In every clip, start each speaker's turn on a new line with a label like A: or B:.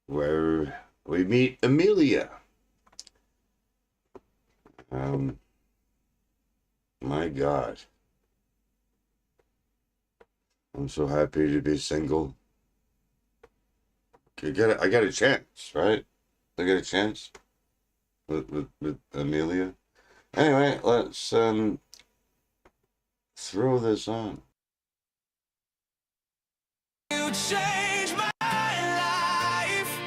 A: where we meet Amelia. My God. I'm so happy to be single. I got a chance, right? I got a chance with Amelia. Anyway, let's throw this on.
B: You changed my life,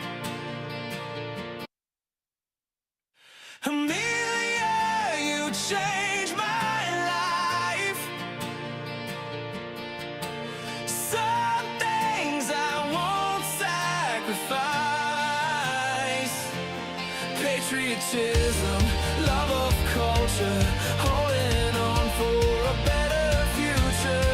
B: Amelia. You changed my life. Some things I won't sacrifice. Patriotism, love of culture, holding on for a better future.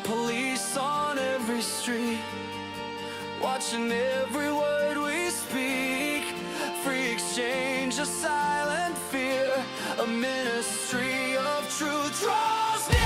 B: Police on every street, watching every word we speak. Free exchange of silent fear, a ministry of truth draws near.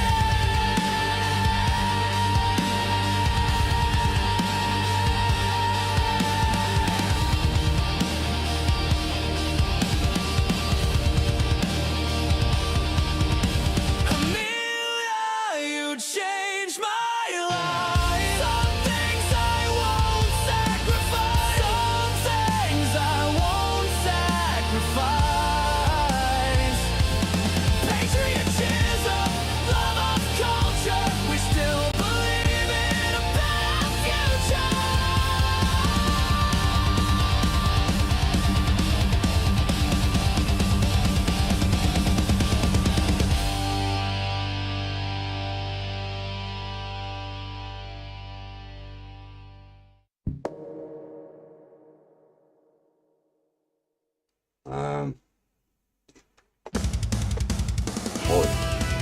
A: Holy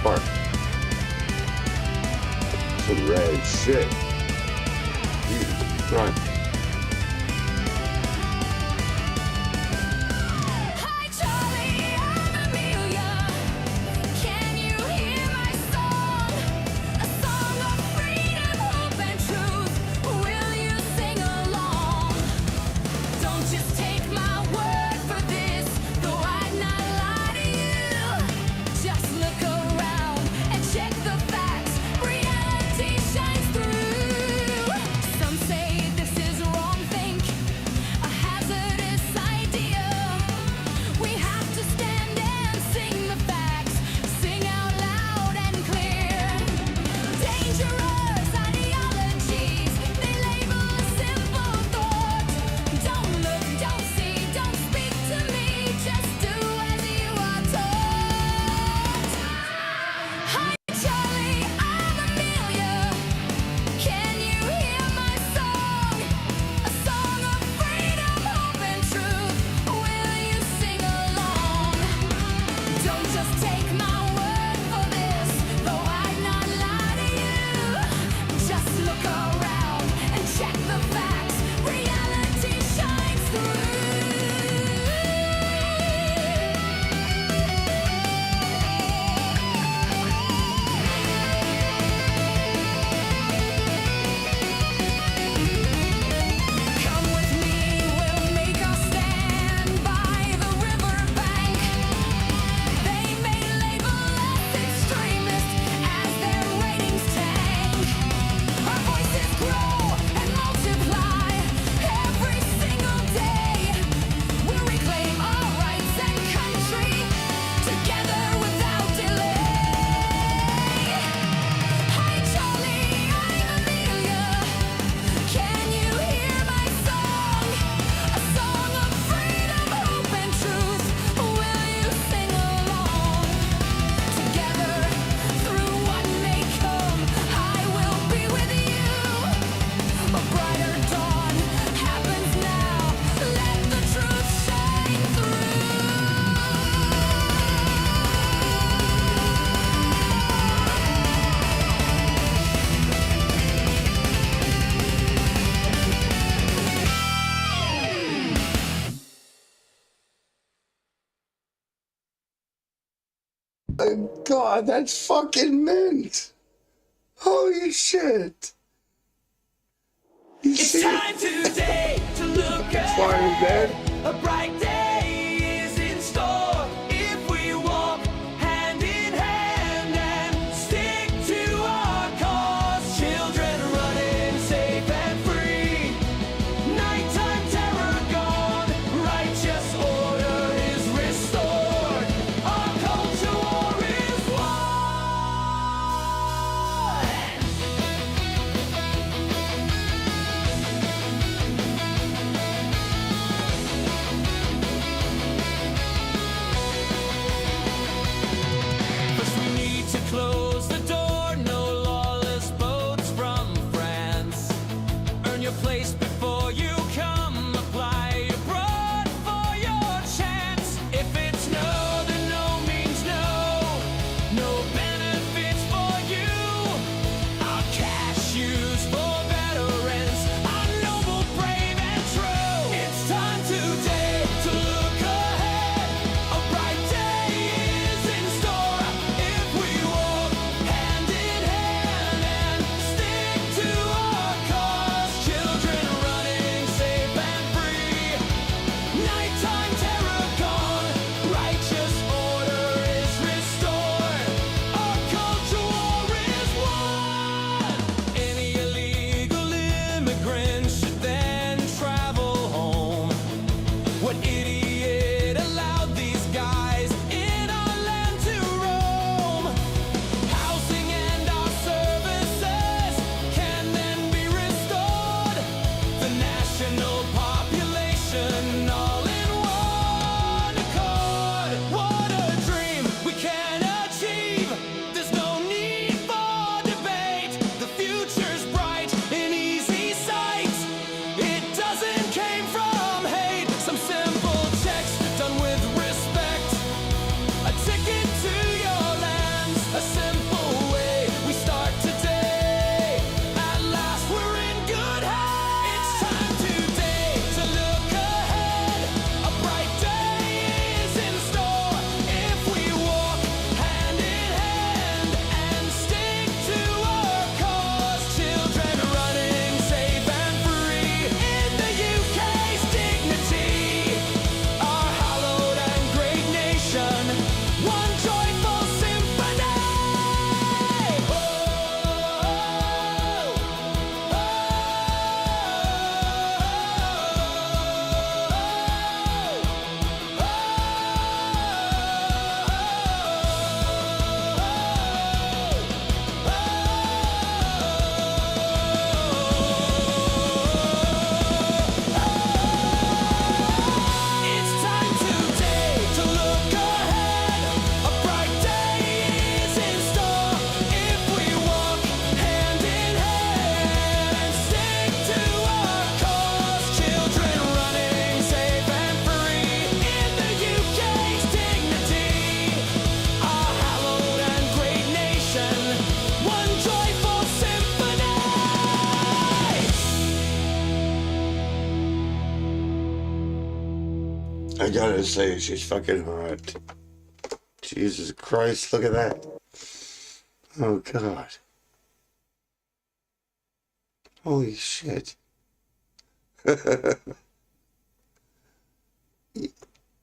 A: fuck. Some rad shit. Jesus Christ.
B: Hi Charlie, I'm Amelia. Can you hear my song? A song of freedom, hope and truth. Will you sing along? Don't just take my word for this, though I'd not lie to you. Just look around and check the facts. Reality shines through. Some say this is
A: God, that's fucking mint. Holy shit. You
C: It's
A: see
C: time
A: it?
C: today to look
A: Fire
C: ahead.
A: dead.
C: A bright day is in store if we walk hand in hand and stick to our cause. Children running safe and free. Nighttime terror gone. Righteous order is restored. Our culture war is won. First we need to close the door. No lawless boats from France. Earn your place before you come. Apply abroad for your chance. If it's no, then no means no. No benefits for you. Our cash used for veterans. Our noble, brave, and true. It's time today to look ahead. A bright day is in store if we walk hand in hand and stick to our cause. Children running safe and free. Nighttime terror gone. Righteous order is restored. Our culture war is won. Any illegal immigrant should then travel home. What idiot allowed these guys in our land to roam? Housing and our services can then be restored. The national population all in one accord. What a dream we can achieve. There's no need for debate. The future's bright in easy sight. It doesn't came from hate. Some simple checks done with respect. A ticket to your lands. A simple way we start today. At last we're in good hands. It's time today to look ahead. A bright day is in store if we walk hand in hand and stick to our cause. Children running safe and free in the UK's dignity. Our hallowed and great nation, one joyful symphony. It's time today to look ahead. A bright day is in store if we walk hand in hand and stick to our cause. Children running safe and free in the UK's dignity. Our hallowed and great nation, one joyful symphony.
A: I gotta say, she's fucking hot. Jesus Christ, look at that. Oh, God. Holy shit.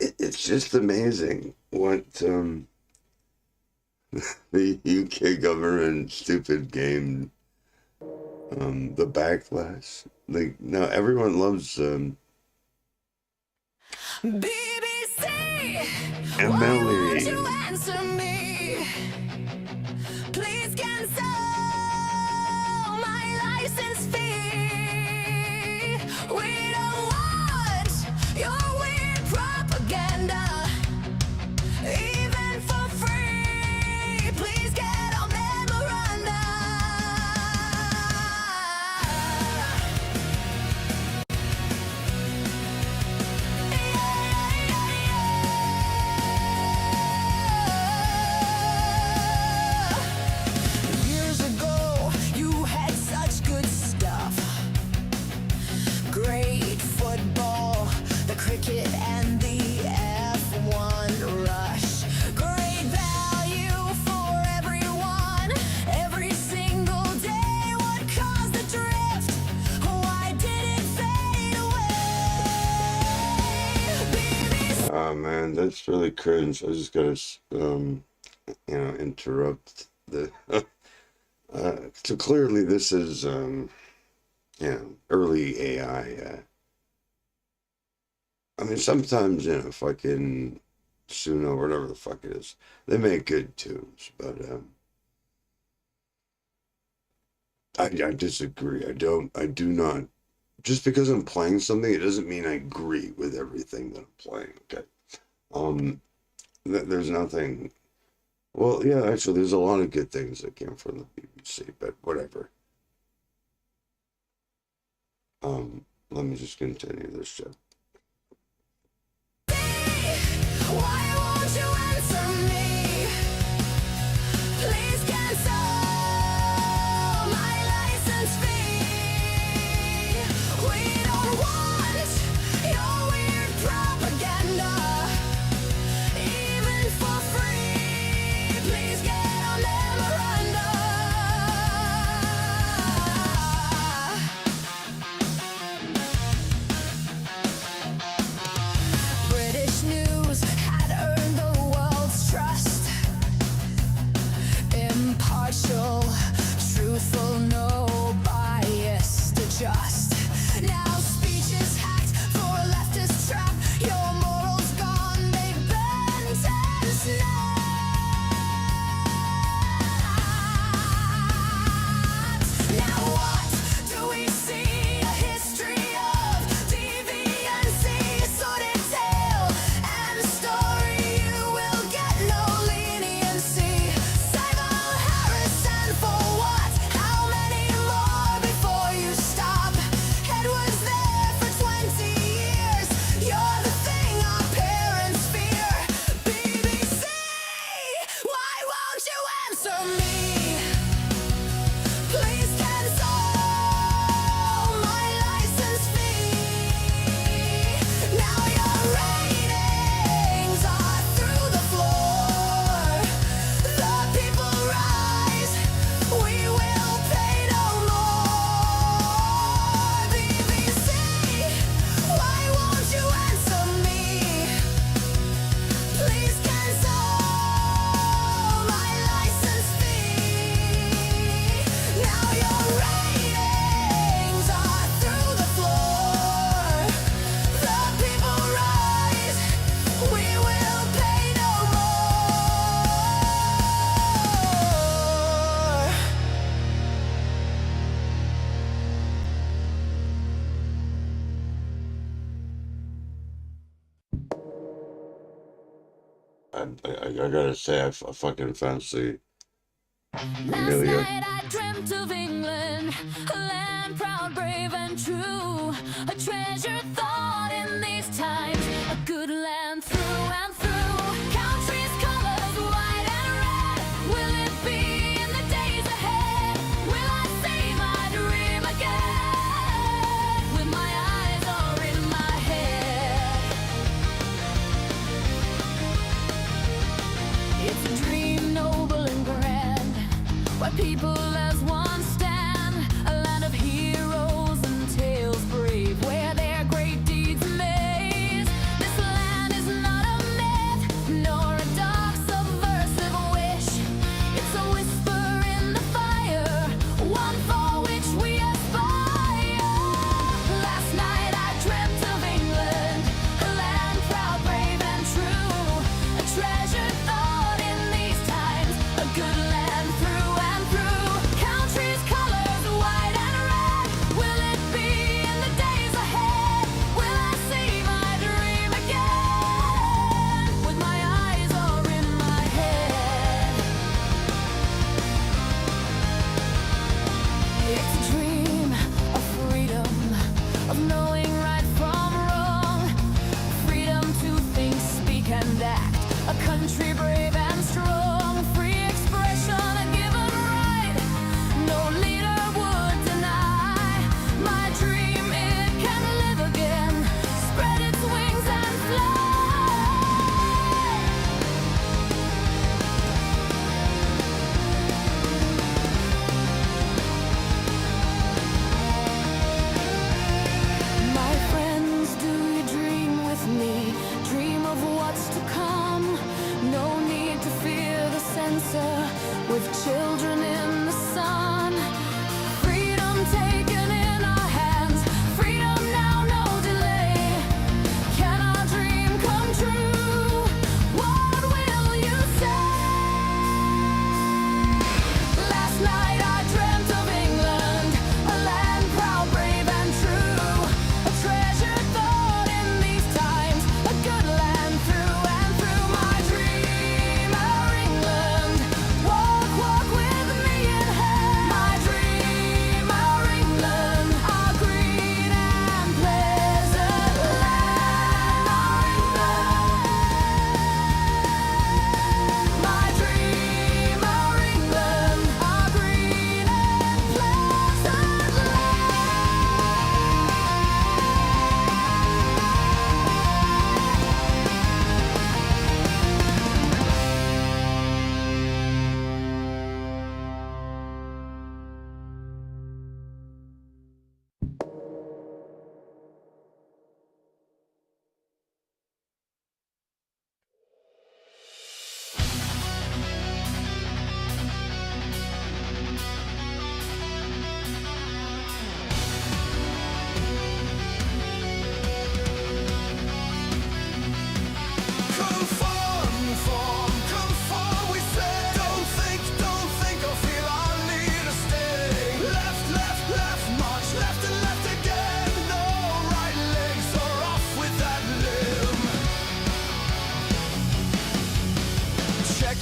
A: It's just amazing what the UK government stupid game, the backlash. Like, now everyone loves
B: BBC, why
A: Emily.
B: won't you answer me? Please cancel my license fee. We don't want your weird propaganda, even for free. Please get on memoranda. Years ago, you had such good stuff.
A: that's really cringe. I just gotta, interrupt the. So clearly, this is, early AI. I mean, sometimes, fucking Suno, whatever the fuck it is, they make good tunes, but I disagree. I do not. Just because I'm playing something, it doesn't mean I agree with everything that I'm playing. Okay. There's nothing. Well, yeah, actually, there's a lot of good things that came from the BBC, but whatever. Let me just continue this shit.
B: Why won't you answer me? Please cancel my license fee. We don't want your weird propaganda, even for free. Please get on memoranda. British news had earned the world's trust. Impartial, truthful, no bias to just. Now speech is hacked for a leftist trap. Your morals gone, they've been snapped. Now what do we see? A history of deviancy, sordid tale and story. You will get no leniency. Simon Harrison for what? How many more before you stop? Ed was there for 20 years. You're the thing our parents fear. BBC, why won't you answer me? Please cancel my license fee. Now your ratings are through the floor. The people rise. We will pay no more. BBC, why won't you answer me? Please cancel my license fee. Now your ratings are through the floor. The people rise. We will pay no more.
A: I gotta say, I fucking fancy
B: Last
A: Amelia.
B: night I dreamt of England, a land proud, brave and true, a treasured thought in these times, a good land through and through. Country's colors white and red, will it be in the days ahead? Will I see my dream again, with my eyes are in my head? It's a dream noble and grand, where people as one stand, a land of heroes and tales brave, where their great deeds amaze. This land is not a myth, nor a dark subversive wish. It's a whisper in the fire, one for which we aspire. Last night I dreamt of England, a land proud, brave and true, a treasured thought in these times, a good land through and through. Country's colors white and red, will it be in the days ahead? Will I see my dream again, with my eyes are in my head? It's a dream of freedom, of knowing right from wrong, freedom to think, speak and act, a country brave and strong, free expression, a given right, no leader would deny. My dream, it can live again, spread its wings and fly. My friends, do you dream with me? Dream of what's to come.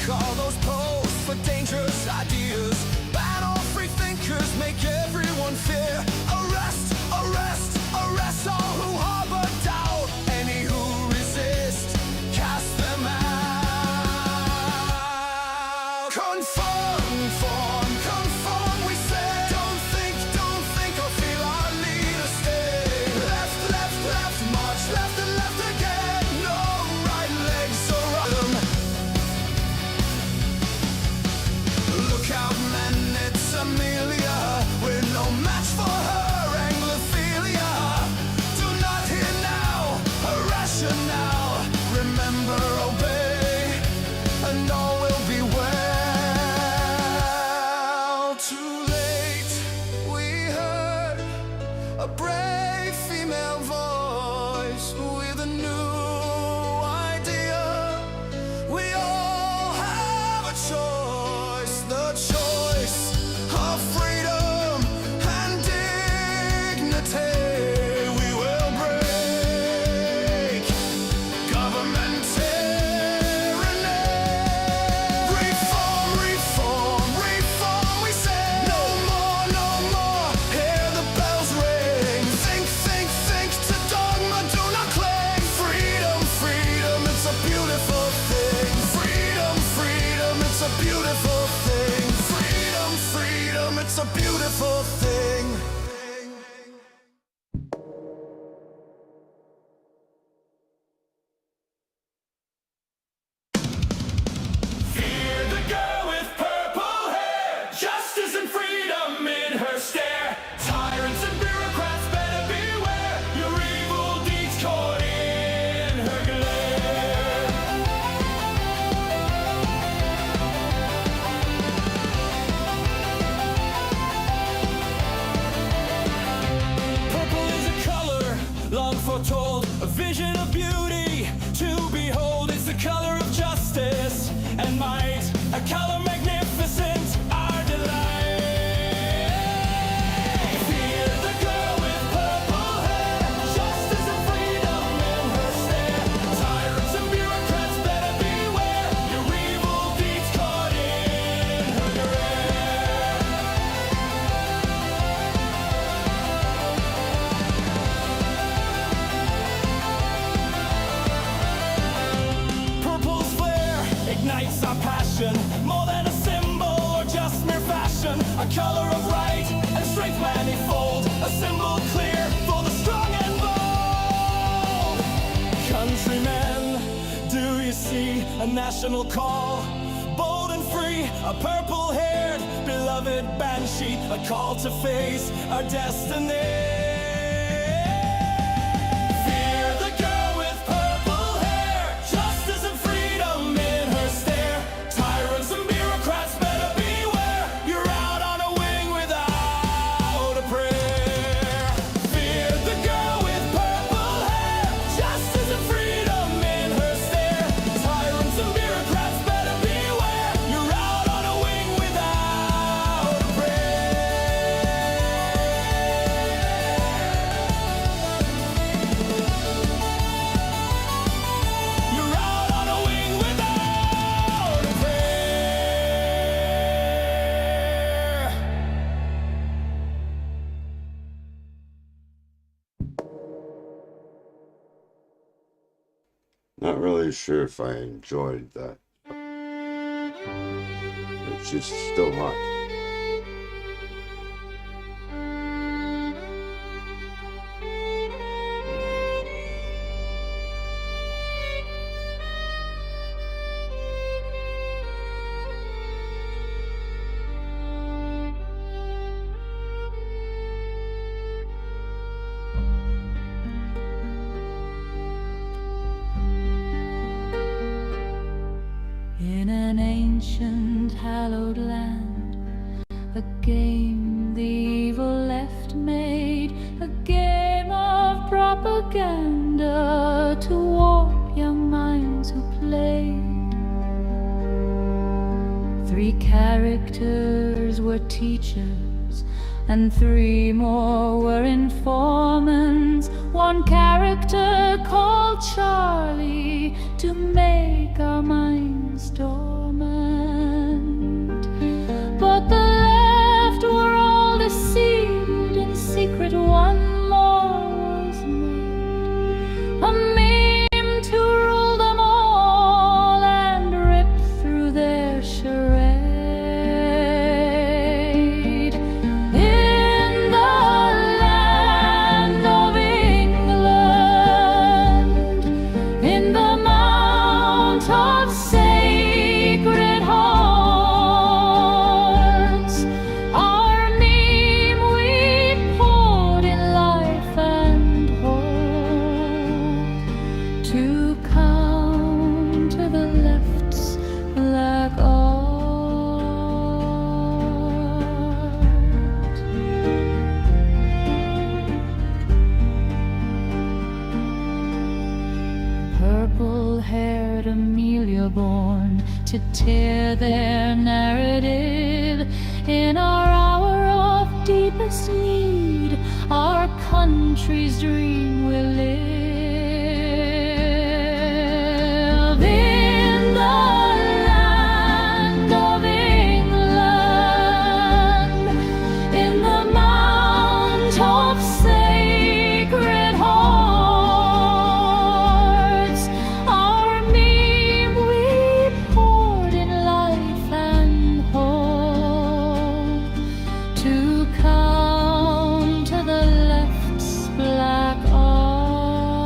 C: Call those posts for dangerous ideas. Ban all free thinkers, make everyone fear. Arrest, arrest, arrest all who harbor doubt. Any who resist, cast them out. Conform, conform, we say. Don't think, or feel our leaders stay. Left, left, left, march left and left again. No right legs or right. Look out, men, it's Amelia. We're no match for her Anglophilia. Do not hear now her rationale. Remember, obey, and all will be well. Too late, we heard a brave female voice with a new idea. We all have a choice, the choice of freedom and dignity. We will break government tyranny. Reform, reform, reform, we say. No more, no more, hear the bells ring. Think, think, think to dogma, do not cling. Freedom, freedom, it's a beautiful thing. Freedom, freedom, it's a beautiful thing. Freedom, freedom, it's a beautiful thing. Fear the girl with purple hair, justice and freedom in her stare. Tyrants and bureaucrats better beware, your evil deeds caught in her glare. Purple is a color long foretold, a vision of beauty to behold. It's the color of justice and might, a color magnificent, our delight. Fear the girl with purple hair, justice and freedom in her stare. Tyrants and bureaucrats better beware, your evil deeds caught in her glare. Purple's flare ignites our passion, more than a symbol or just mere fashion. A color of right and strength manifold, a symbol clear for the strong and bold. Countrymen, do you see a national call? Bold and free, a purple-haired, beloved banshee, a call to face our destiny. Fear the girl with purple hair, justice and freedom in her stare. Tyrants and bureaucrats better beware, you're out on a wing without a prayer. Fear the girl with purple hair, justice and freedom in her stare. Tyrants and bureaucrats better beware, you're out on a wing without a prayer. You're out on a wing without a prayer.
A: Not really sure if I enjoyed that. It's just still hot.
B: In an ancient hallowed land, a game the evil left made, a game of propaganda to warp young minds who played. 3 characters were teachers, and 3 more were informants. 1 character called Charlie to make our minds dormant.
D: to tear their narrative. In our hour of deepest need, our country's dream will live. In the land of England, in the mount of sacred hearts, our meme we poured in life and hope to counter the left's black art.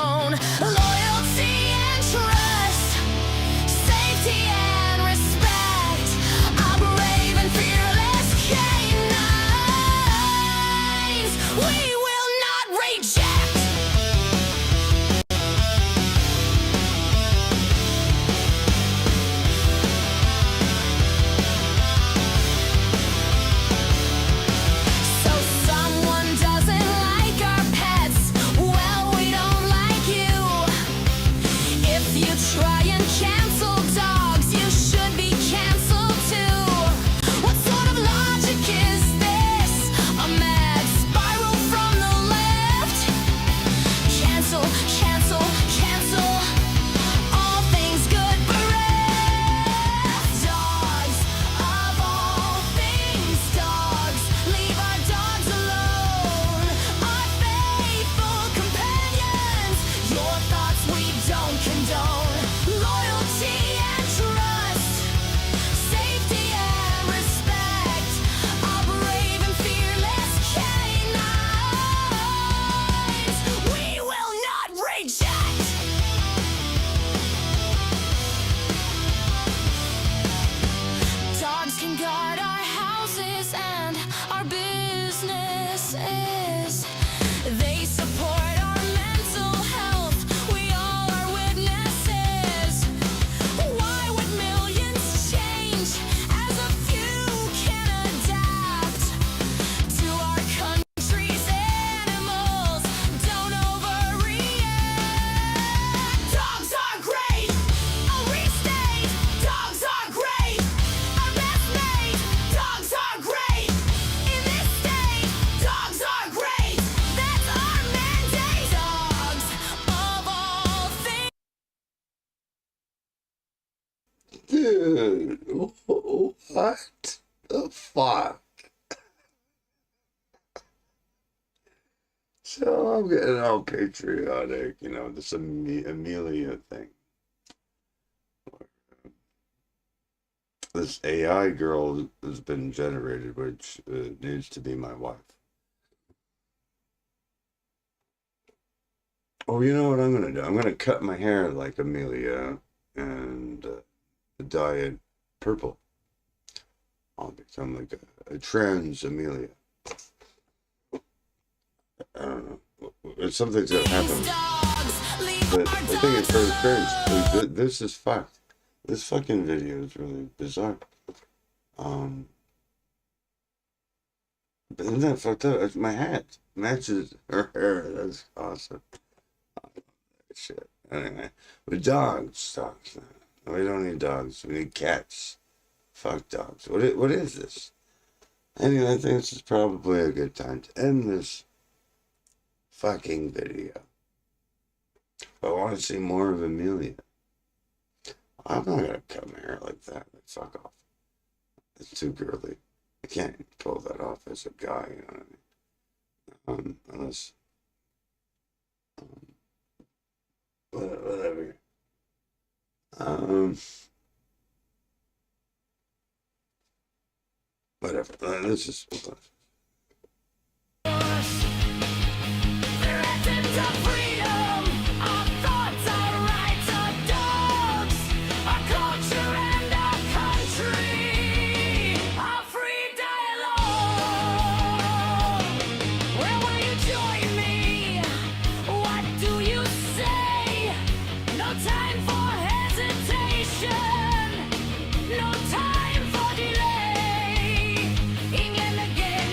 B: own. Loyalty and trust, safety and respect, our brave and fearless canines, we will not reject. So someone doesn't like our pets, well, we don't like you. If you try and cancel dogs, you should be canceled too. What sort of logic is this? A mad spiral from the left? Cancel, cancel, cancel all things good bereft. Dogs, of all things dogs, leave our dogs alone. Our faithful companions, your thoughts we don't condone. Loyalty and trust, safety and respect, our brave and fearless canines, we will not reject. Dogs can guard our houses and our businesses. They support our mental health. We all are witnesses. Why would millions change as a few can adapt to our country's animals? Don't overreact. Dogs are great. A restate. Dogs are great. Our best mate. Dogs are great. In this state, dogs are great. That's our mandate. Dogs of all things.
A: Dude, what the fuck? So I'm getting all patriotic, you know, this Amelia thing. This AI girl has been generated, which needs to be my wife. Oh, you know what I'm gonna do? I'm gonna cut my hair like Amelia and dye it purple. I'll become like a trans Amelia. I don't know. Something's gonna happen. But I think it's very strange. This is fucked. This fucking video is really bizarre. But isn't that fucked up? It's my hat matches her hair. That's awesome. Shit. Anyway, with dogs. We don't need dogs. We need cats. Fuck dogs. What is this? Anyway, I think this is probably a good time to end this fucking video. If I want to see more of Amelia, I'm not gonna cut my hair like that. Like, fuck off. It's too girly. I can't pull that off as a guy, you know what I mean? Unless whatever. Whatever. Let's just.
B: Threatens our freedom, our thoughts, our rights, our dogs, our culture and our country, our free dialogue. Where will you join me? What do you say? No time for hesitation, no time for delay. England again,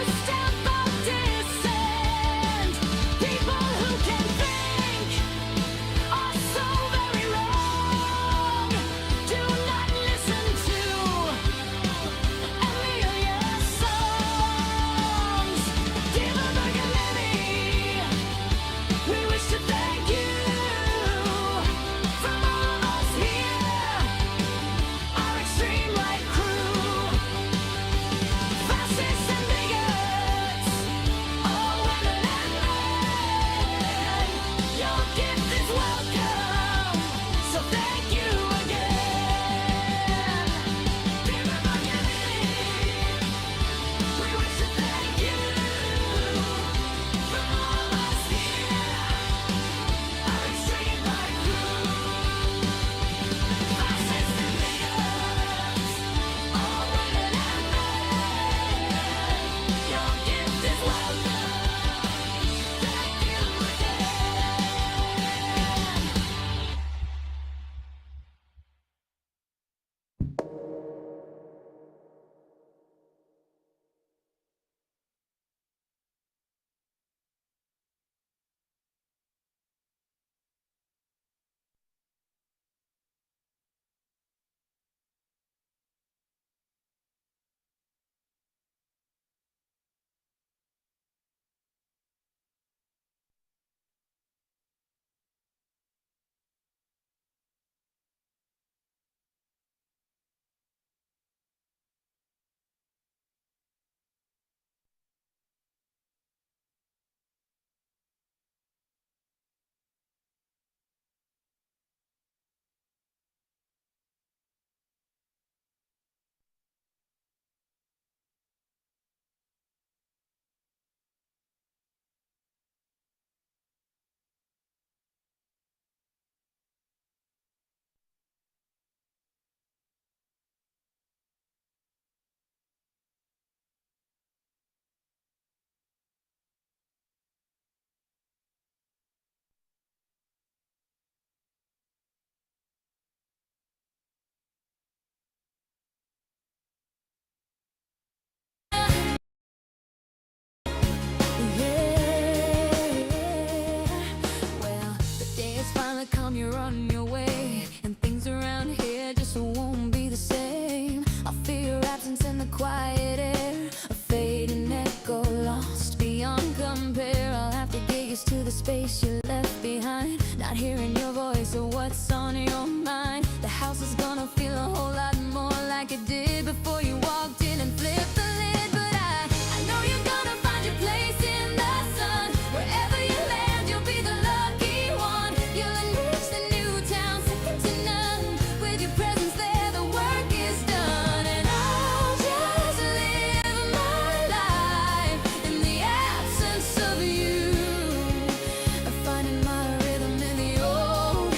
B: step of dissent. People who can think are so very wrong. Do not listen to Amelia's songs. Dear Mother Committee, we wish to thank you from all of us here, our extreme right crew, fascists and bigots, all women and men. Your gift is welcome, so thank you again. Dear Mother Committee, we wish to thank you from all of us here, our extreme right crew, fascists and bigots, all women and men. Your gift is welcome. Thank you again. Well, the day has finally come, you're on your way, and things around here just won't be the same. I feel your absence in the quiet air, a fading echo lost beyond compare. I'll have to get used to the space you left behind, not hearing your voice or what's on your mind. The house is gonna feel a whole lot more like it did before you walked in and flipped the lid. But I know you're gonna find your place in the sun. Wherever you land, you'll be the lucky one. You'll enrich the new town, second to none. With your presence there, the work is done. And I'll just live my life in the absence of you, finding my rhythm in the old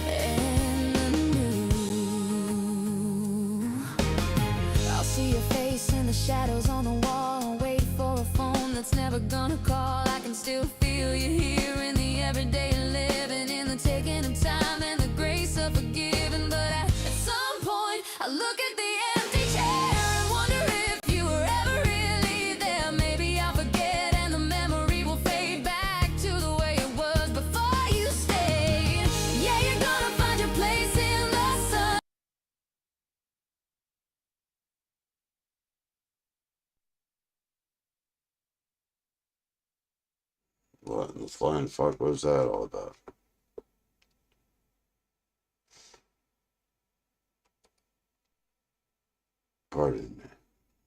B: and the new. I'll see your face in the shadows on the wall, wait for a phone that's never gonna call. I can still feel you here in the everyday living, in the taking of time and the grace of forgiving. But at some point, I look at the empty chair and wonder if you were ever really there. Maybe I'll forget and the memory will fade back to the way it was before you stayed. Yeah, you're gonna find your place in the sun.
A: What in the flying fuck was that all about? Pardon me.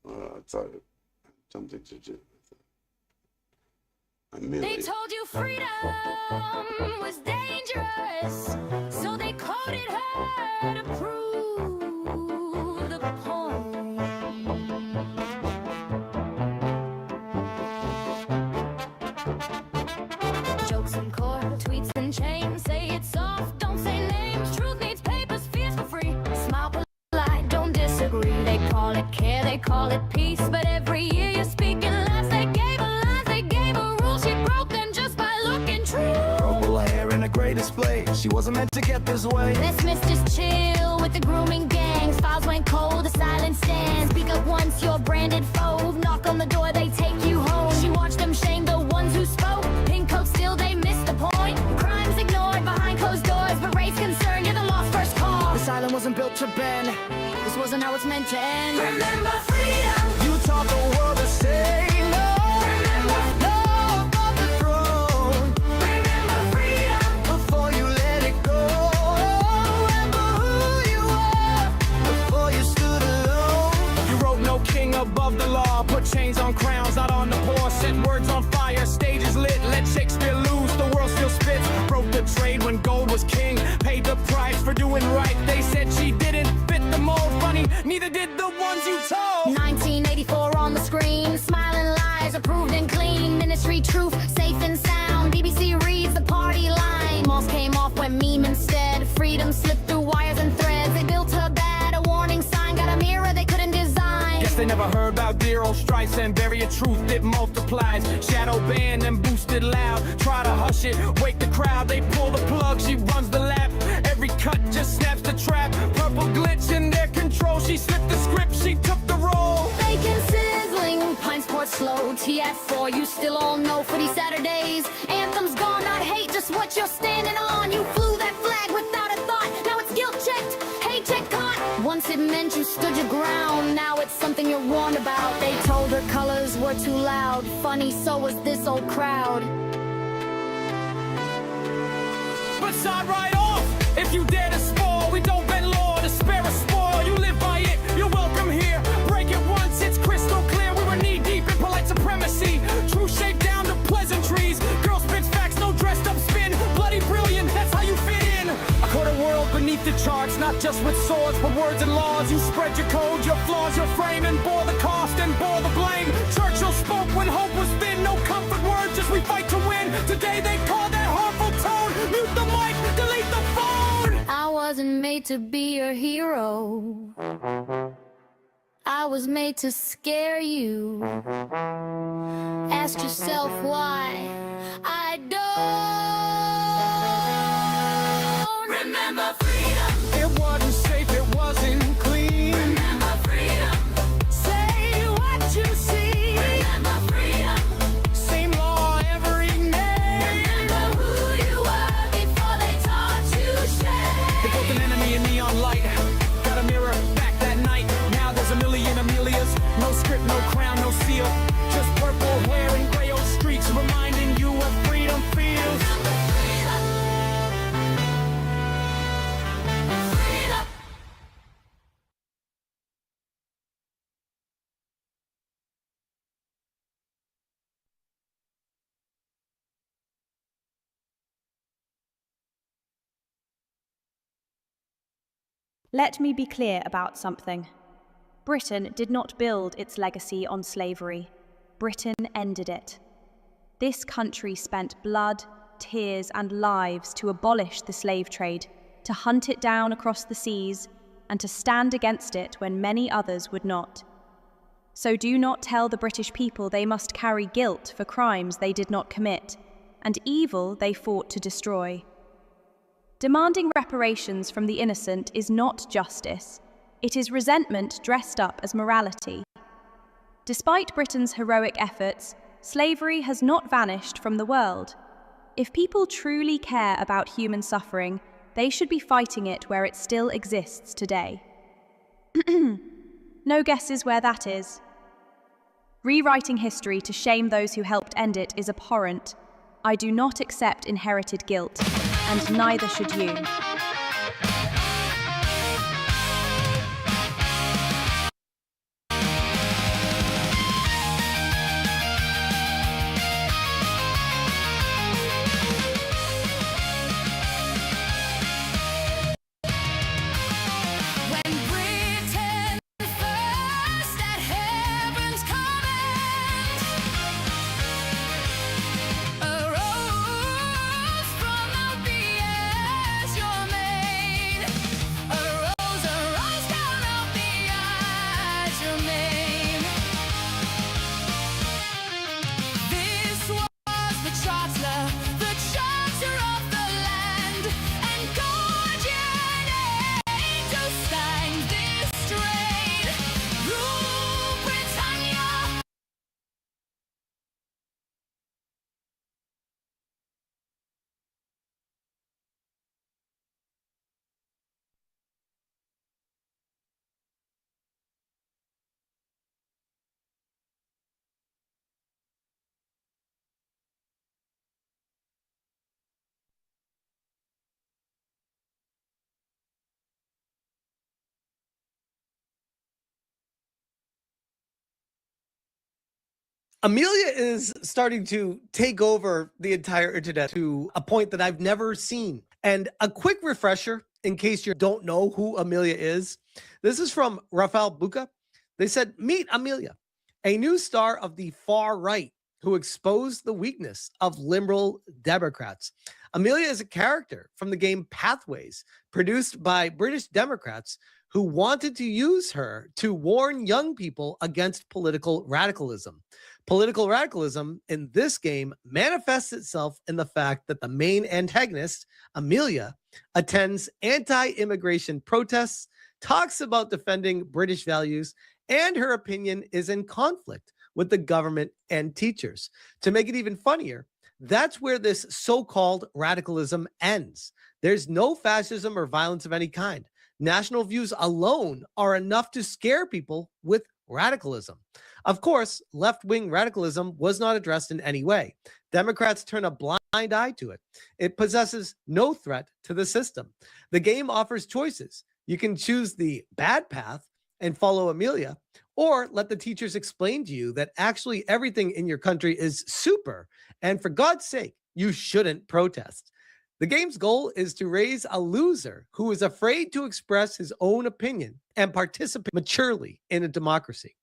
A: I thought it had something to do with it.
B: They
A: Amelia.
B: told you freedom was dangerous, so they quoted her to prove the point. Jokes in court, tweets and chains, say it's soft, don't say names. Truth needs papers, fears for free. Smile polite, don't disagree. They call it care, they call it peace, but every year you're speaking lies. They gave her lines, they gave her rules. She broke them just by looking true.
E: Purple hair in a gray display.
C: She wasn't meant to get this way.
B: Let's miss just chill with the grooming gangs. Files went cold, the silence stands. Speak up once you're branded foe. Knock on the door, they take you home. She watched them shame the ones who spoke. Pink coat still, they missed the point. Crimes ignored behind closed doors, but race concern, you're the lost first call.
C: This island wasn't built to bend.
B: This wasn't how it's meant to end.
C: Remember freedom. You taught the world to say no. Remember no above the throne. Remember freedom before you let it go. Remember who you were before you stood alone. You wrote no king above the law. Put chains on crowns, not on the poor. Set words on fire, stages lit. Let Shakespeare lose, the world still spits. Broke the trade when gold was king. Paid the price for doing right. They said she didn't fit the mold. Funny, neither did the ones you told.
B: 1984 on the screen. Smiling lies approved and clean. Ministry truth, safe and sound. BBC reads the party line. Malls came off, went meme instead. Freedom slipped through wires and threads. They built her bad, a warning sign. Got a mirror they couldn't design.
C: Guess they never heard about dear old stripes and bury a truth that multiplies. Shadow banned and boosted loud. Try to hush it, wake the crowd. They pull the plug, she runs the lap. Every cut just snaps the trap. Purple glitch in their control. She slipped the script, she took the role.
B: Bacon sizzling, pine sport slow. TF4, you still all know footy Saturdays. Anthem's gone, not hate, just what you're standing on. You flew that flag without a thought. Now it's guilt checked, hate check caught. Once it meant you stood your ground. Now it's something you're warned about. They told her colors were too loud. Funny, so was this old crowd.
C: But sign right off if you dare to spoil. We don't bend law to spare a spoil. You live by it, you're welcome here. Break it once, it's crystal clear. We were knee deep in polite supremacy. True shape down to pleasantries. Girl spits facts, no dressed up spin. Bloody brilliant, that's how you fit in. I caught a world beneath the charts, not just with swords, but words and laws. You spread your code, your flaws, your frame, and bore the cost and bore the blame. Churchill spoke when hope was thin. No comfort words, just we fight to win. Today they call that harmful tone. Mute the mic, delete the phone.
B: I wasn't made to be your hero. I was made to scare you. Ask yourself why I don't remember freedom.
C: It wasn't safe, it wasn't clean.
B: Remember freedom.
C: Say what you see.
B: Remember freedom.
C: Same law every name.
B: Remember who you were before they taught you shame.
C: They built an enemy in neon light. Got a mirror back that night. Now there's a million Amelias. No script, no crown, no seal. Just purple hair and gray old streaks, reminding you what freedom feels.
E: Let me be clear about something. Britain did not build its legacy on slavery. Britain ended it. This country spent blood, tears, and lives to abolish the slave trade, to hunt it down across the seas, and to stand against it when many others would not. So do not tell the British people they must carry guilt for crimes they did not commit, and evil they fought to destroy. Demanding reparations from the innocent is not justice. It is resentment dressed up as morality. Despite Britain's heroic efforts, slavery has not vanished from the world. If people truly care about human suffering, they should be fighting it where it still exists today. No guesses where that is? Rewriting history to shame those who helped end it is abhorrent. I do not accept inherited guilt, and neither should you.
B: When Britain first at heaven's command arose from out the ashes, your
F: Amelia is starting to take over the entire internet to a point that I've never seen. And a quick refresher, in case you don't know who Amelia is, this is from Rafael Buca. They said, meet Amelia, a new star of the far right who exposed the weakness of liberal Democrats. Amelia is a character from the game Pathways, produced by British Democrats who wanted to use her to warn young people against political radicalism. Political radicalism in this game manifests itself in the fact that the main antagonist, Amelia, attends anti-immigration protests, talks about defending British values, and her opinion is in conflict with the government and teachers. To make it even funnier, that's where this so-called radicalism ends. There's no fascism or violence of any kind. National views alone are enough to scare people with radicalism. Of course, left-wing radicalism was not addressed in any way. Democrats turn a blind eye to it. It possesses no threat to the system. The game offers choices. You can choose the bad path and follow Amelia, or let the teachers explain to you that actually everything in your country is super, and for God's sake, you shouldn't protest. The game's goal is to raise a loser who is afraid to express his own opinion and participate maturely in a democracy.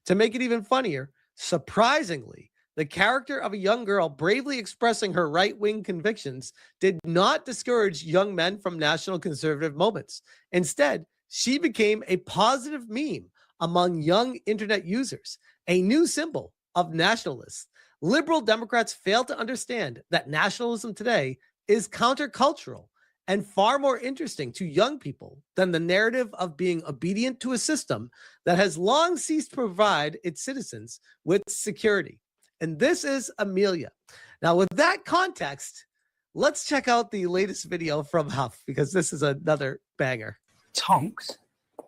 F: To make it even funnier, surprisingly, the character of a young girl bravely expressing her right-wing convictions did not discourage young men from national conservative moments. Instead, she became a positive meme among young internet users, a new symbol of nationalists. Liberal Democrats fail to understand that nationalism today is countercultural and far more interesting to young people than the narrative of being obedient to a system that has long ceased to provide its citizens with security. And this is Amelia. Now, with that context, let's check out the latest video from Huff, because this is another banger.
G: Tonks?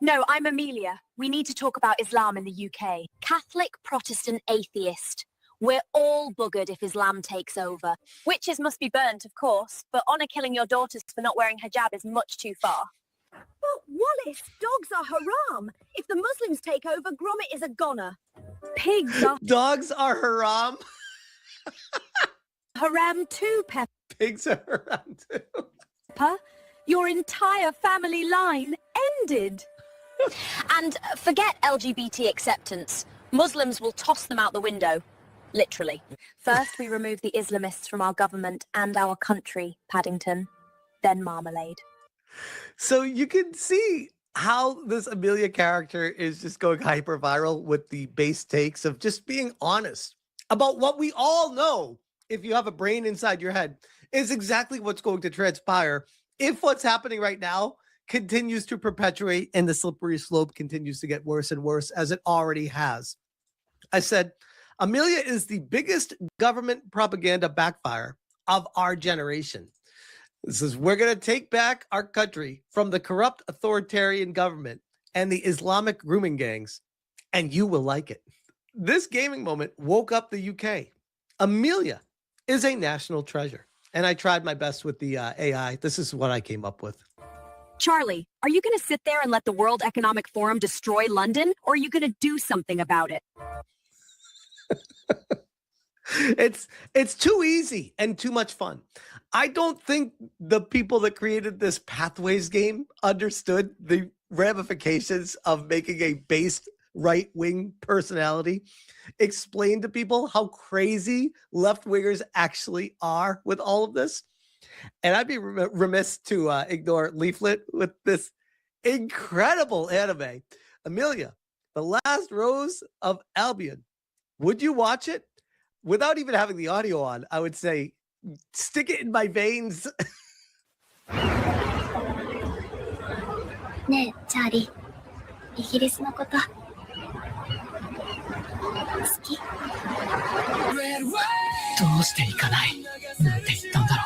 H: No, I'm Amelia. We need to talk about Islam in the UK. Catholic, Protestant, atheist. We're all buggered if Islam takes over. Witches must be burnt, of course, but honour killing your daughters for not wearing hijab is much too far.
I: But Wallace, dogs are haram. If the Muslims take over, Gromit is a goner. Pigs are
F: Dogs are haram.
I: haram too,
F: Pigs are haram too.
I: Pepper. Your entire family line ended.
H: And forget LGBT acceptance. Muslims will toss them out the window. Literally. First, we remove the Islamists from our government and our country, Paddington. Then marmalade.
F: So you can see how this Amelia character is just going hyper viral with the base takes of just being honest about what we all know, if you have a brain inside your head, is exactly what's going to transpire if what's happening right now continues to perpetuate and the slippery slope continues to get worse and worse, as it already has. I said, Amelia is the biggest government propaganda backfire of our generation. This is, we're going to take back our country from the corrupt authoritarian government and the Islamic grooming gangs, and you will like it. This gaming moment woke up the UK. Amelia is a national treasure, and I tried my best with the AI. This is what I came up with.
I: Charlie, are you going to sit there and let the World Economic Forum destroy London, or are you going to do something about it?
F: It's too easy and too much fun. I don't think the people that created this Pathways game understood the ramifications of making a based right-wing personality explain to people how crazy left-wingers actually are with all of this. And I'd be remiss to ignore Leaflet with this incredible anime. Amelia, The Last Rose of Albion. Would you watch it? Without even having the audio on, I would say, stick it in my veins.
J: ねえ、チャーリー、イギリスのこと好き？
G: どうして行かないなんて言ったんだろ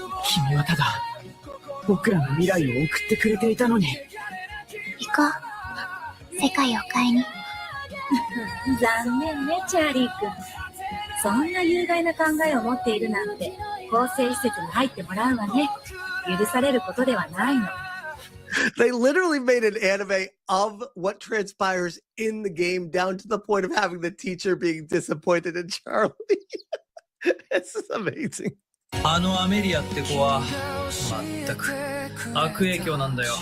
G: う。君はただ僕らの未来を送ってくれていたのに。
J: 行こう。世界を変えに。
I: 残念ね、チャーリー君。そんな有害な考えを持っているなんて、更生施設に入ってもらうわね。許されることではないの。
F: They literally made an anime of what transpires in the game, down to the point of having the teacher being disappointed in Charlie. This is amazing.
G: あのアメリアって子は全く悪影響なんだよ。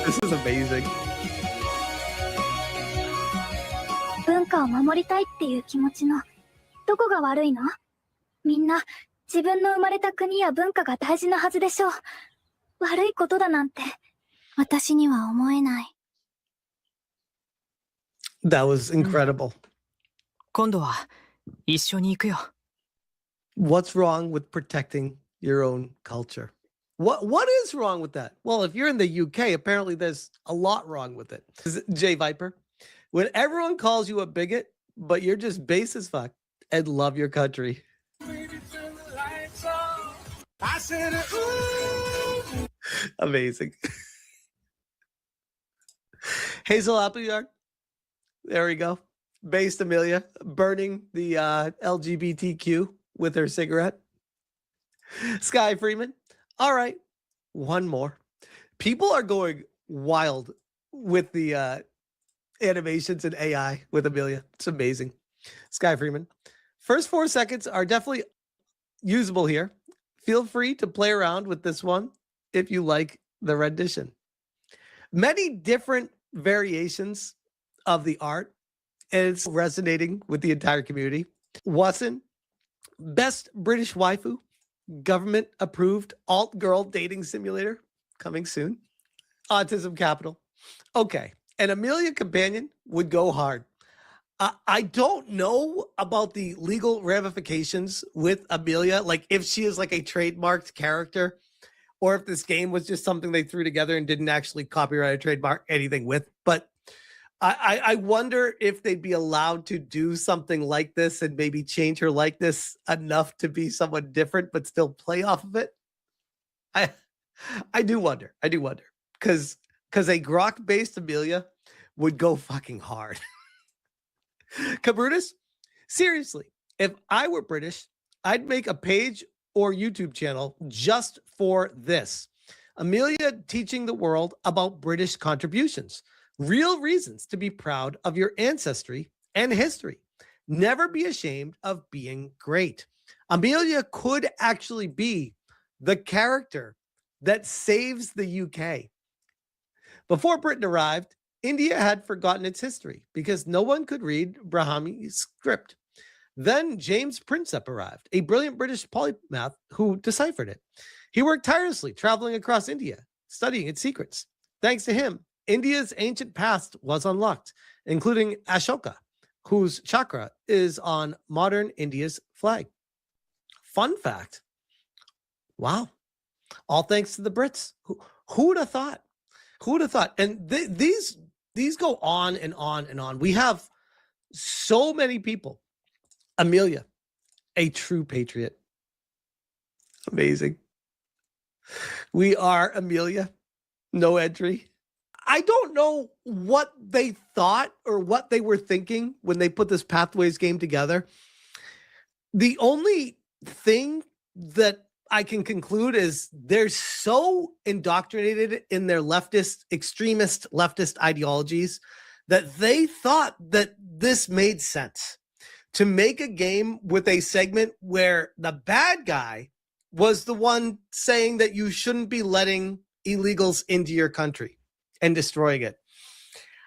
F: This is amazing.
J: 文化を守りたいっていう気持ちのどこが悪いの？みんな自分の生まれた国や文化が大事なはずでしょう。悪いことだなんて私には思えない。
F: That was incredible.
G: 今度は一緒に行くよ。
F: What's wrong with protecting your own culture? What is wrong with that? Well, if you're in the UK, apparently there's a lot wrong with it. Jay Viper, when everyone calls you a bigot, but you're just base as fuck and love your country. Amazing. Hazel Appleyard. There we go. Based Amelia burning the LGBTQ with her cigarette. Sky Freeman. All right. One more. People are going wild with the animations and AI with Amelia. It's amazing. Sky Freeman. First 4 seconds are definitely usable here. Feel free to play around with this one if you like the rendition. Many different variations of the art, and it's resonating with the entire community. Watson, best British waifu, government approved alt girl dating simulator, coming soon. Autism capital. Okay, an Amelia companion would go hard. I don't know about the legal ramifications with Amelia, like if she is like a trademarked character, or if this game was just something they threw together and didn't actually copyright or trademark anything with. But I wonder if they'd be allowed to do something like this and maybe change her likeness enough to be someone different, but still play off of it. I do wonder. I do wonder. Because a grok-based Amelia would go fucking hard. Cabrutus, seriously, if I were British, I'd make a page or YouTube channel just for this. Amelia teaching the world about British contributions. Real reasons to be proud of your ancestry and history. Never be ashamed of being great. Amelia could actually be the character that saves the UK. Before Britain arrived, India had forgotten its history because no one could read Brahmi script. Then James Prinsep arrived, a brilliant British polymath who deciphered it. He worked tirelessly, traveling across India, studying its secrets. Thanks to him, India's ancient past was unlocked, including Ashoka, whose chakra is on modern India's flag. Fun fact. Wow. All thanks to the Brits. Who would have thought? Who would have thought? And these go on and on and on. We have so many people. Amelia, a true patriot. Amazing. We are Amelia. No entry. I don't know what they thought or what they were thinking when they put this Pathways game together. The only thing that I can conclude is they're so indoctrinated in their extremist leftist ideologies that they thought that this made sense to make a game with a segment where the bad guy was the one saying that you shouldn't be letting illegals into your country and destroying it.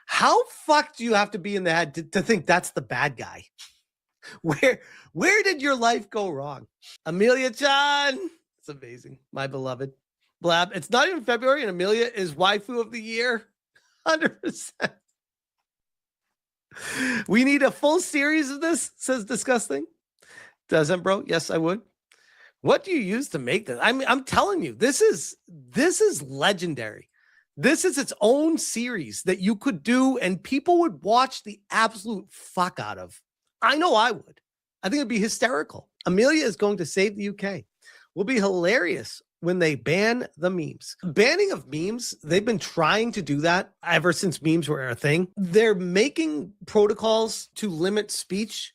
F: How fucked do you have to be in the head to think that's the bad guy? Where did your life go wrong? Amelia Chan. It's amazing. My beloved. Blab. It's not even February and Amelia is waifu of the year. 100%. We need a full series of this, says Disgusting. Doesn't, bro? Yes, I would. What do you use to make this? I mean, I'm telling you, this is legendary. This is its own series that you could do and people would watch the absolute fuck out of. I know I would. I think it'd be hysterical. Amelia is going to save the UK. Will be hilarious when they ban the memes. Banning of memes, they've been trying to do that ever since memes were a thing. They're making protocols to limit speech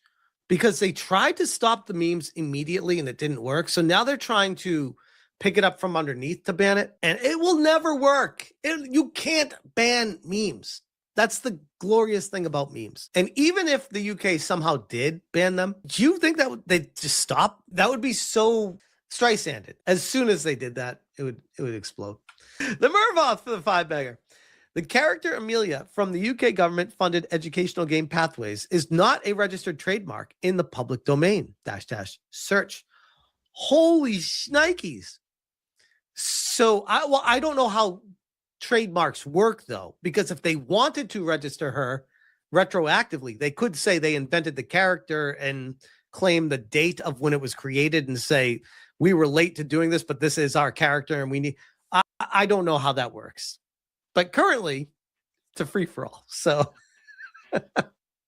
F: because they tried to stop the memes immediately and it didn't work. So now they're trying to pick it up from underneath to ban it, and it will never work. You can't ban memes. That's the glorious thing about memes. And even if the UK somehow did ban them, do you think that they'd just stop? That would be so Streisanded. As soon as they did that, it would explode. The Mervoth for the 5-bagger. The character Amelia from the UK government-funded educational game Pathways is not a registered trademark in the public domain. -- search. Holy shnikes. So I don't know how trademarks work though, because if they wanted to register her retroactively, they could say they invented the character and claim the date of when it was created and say we were late to doing this, but this is our character and we need. I don't know how that works, but currently it's a free for all. So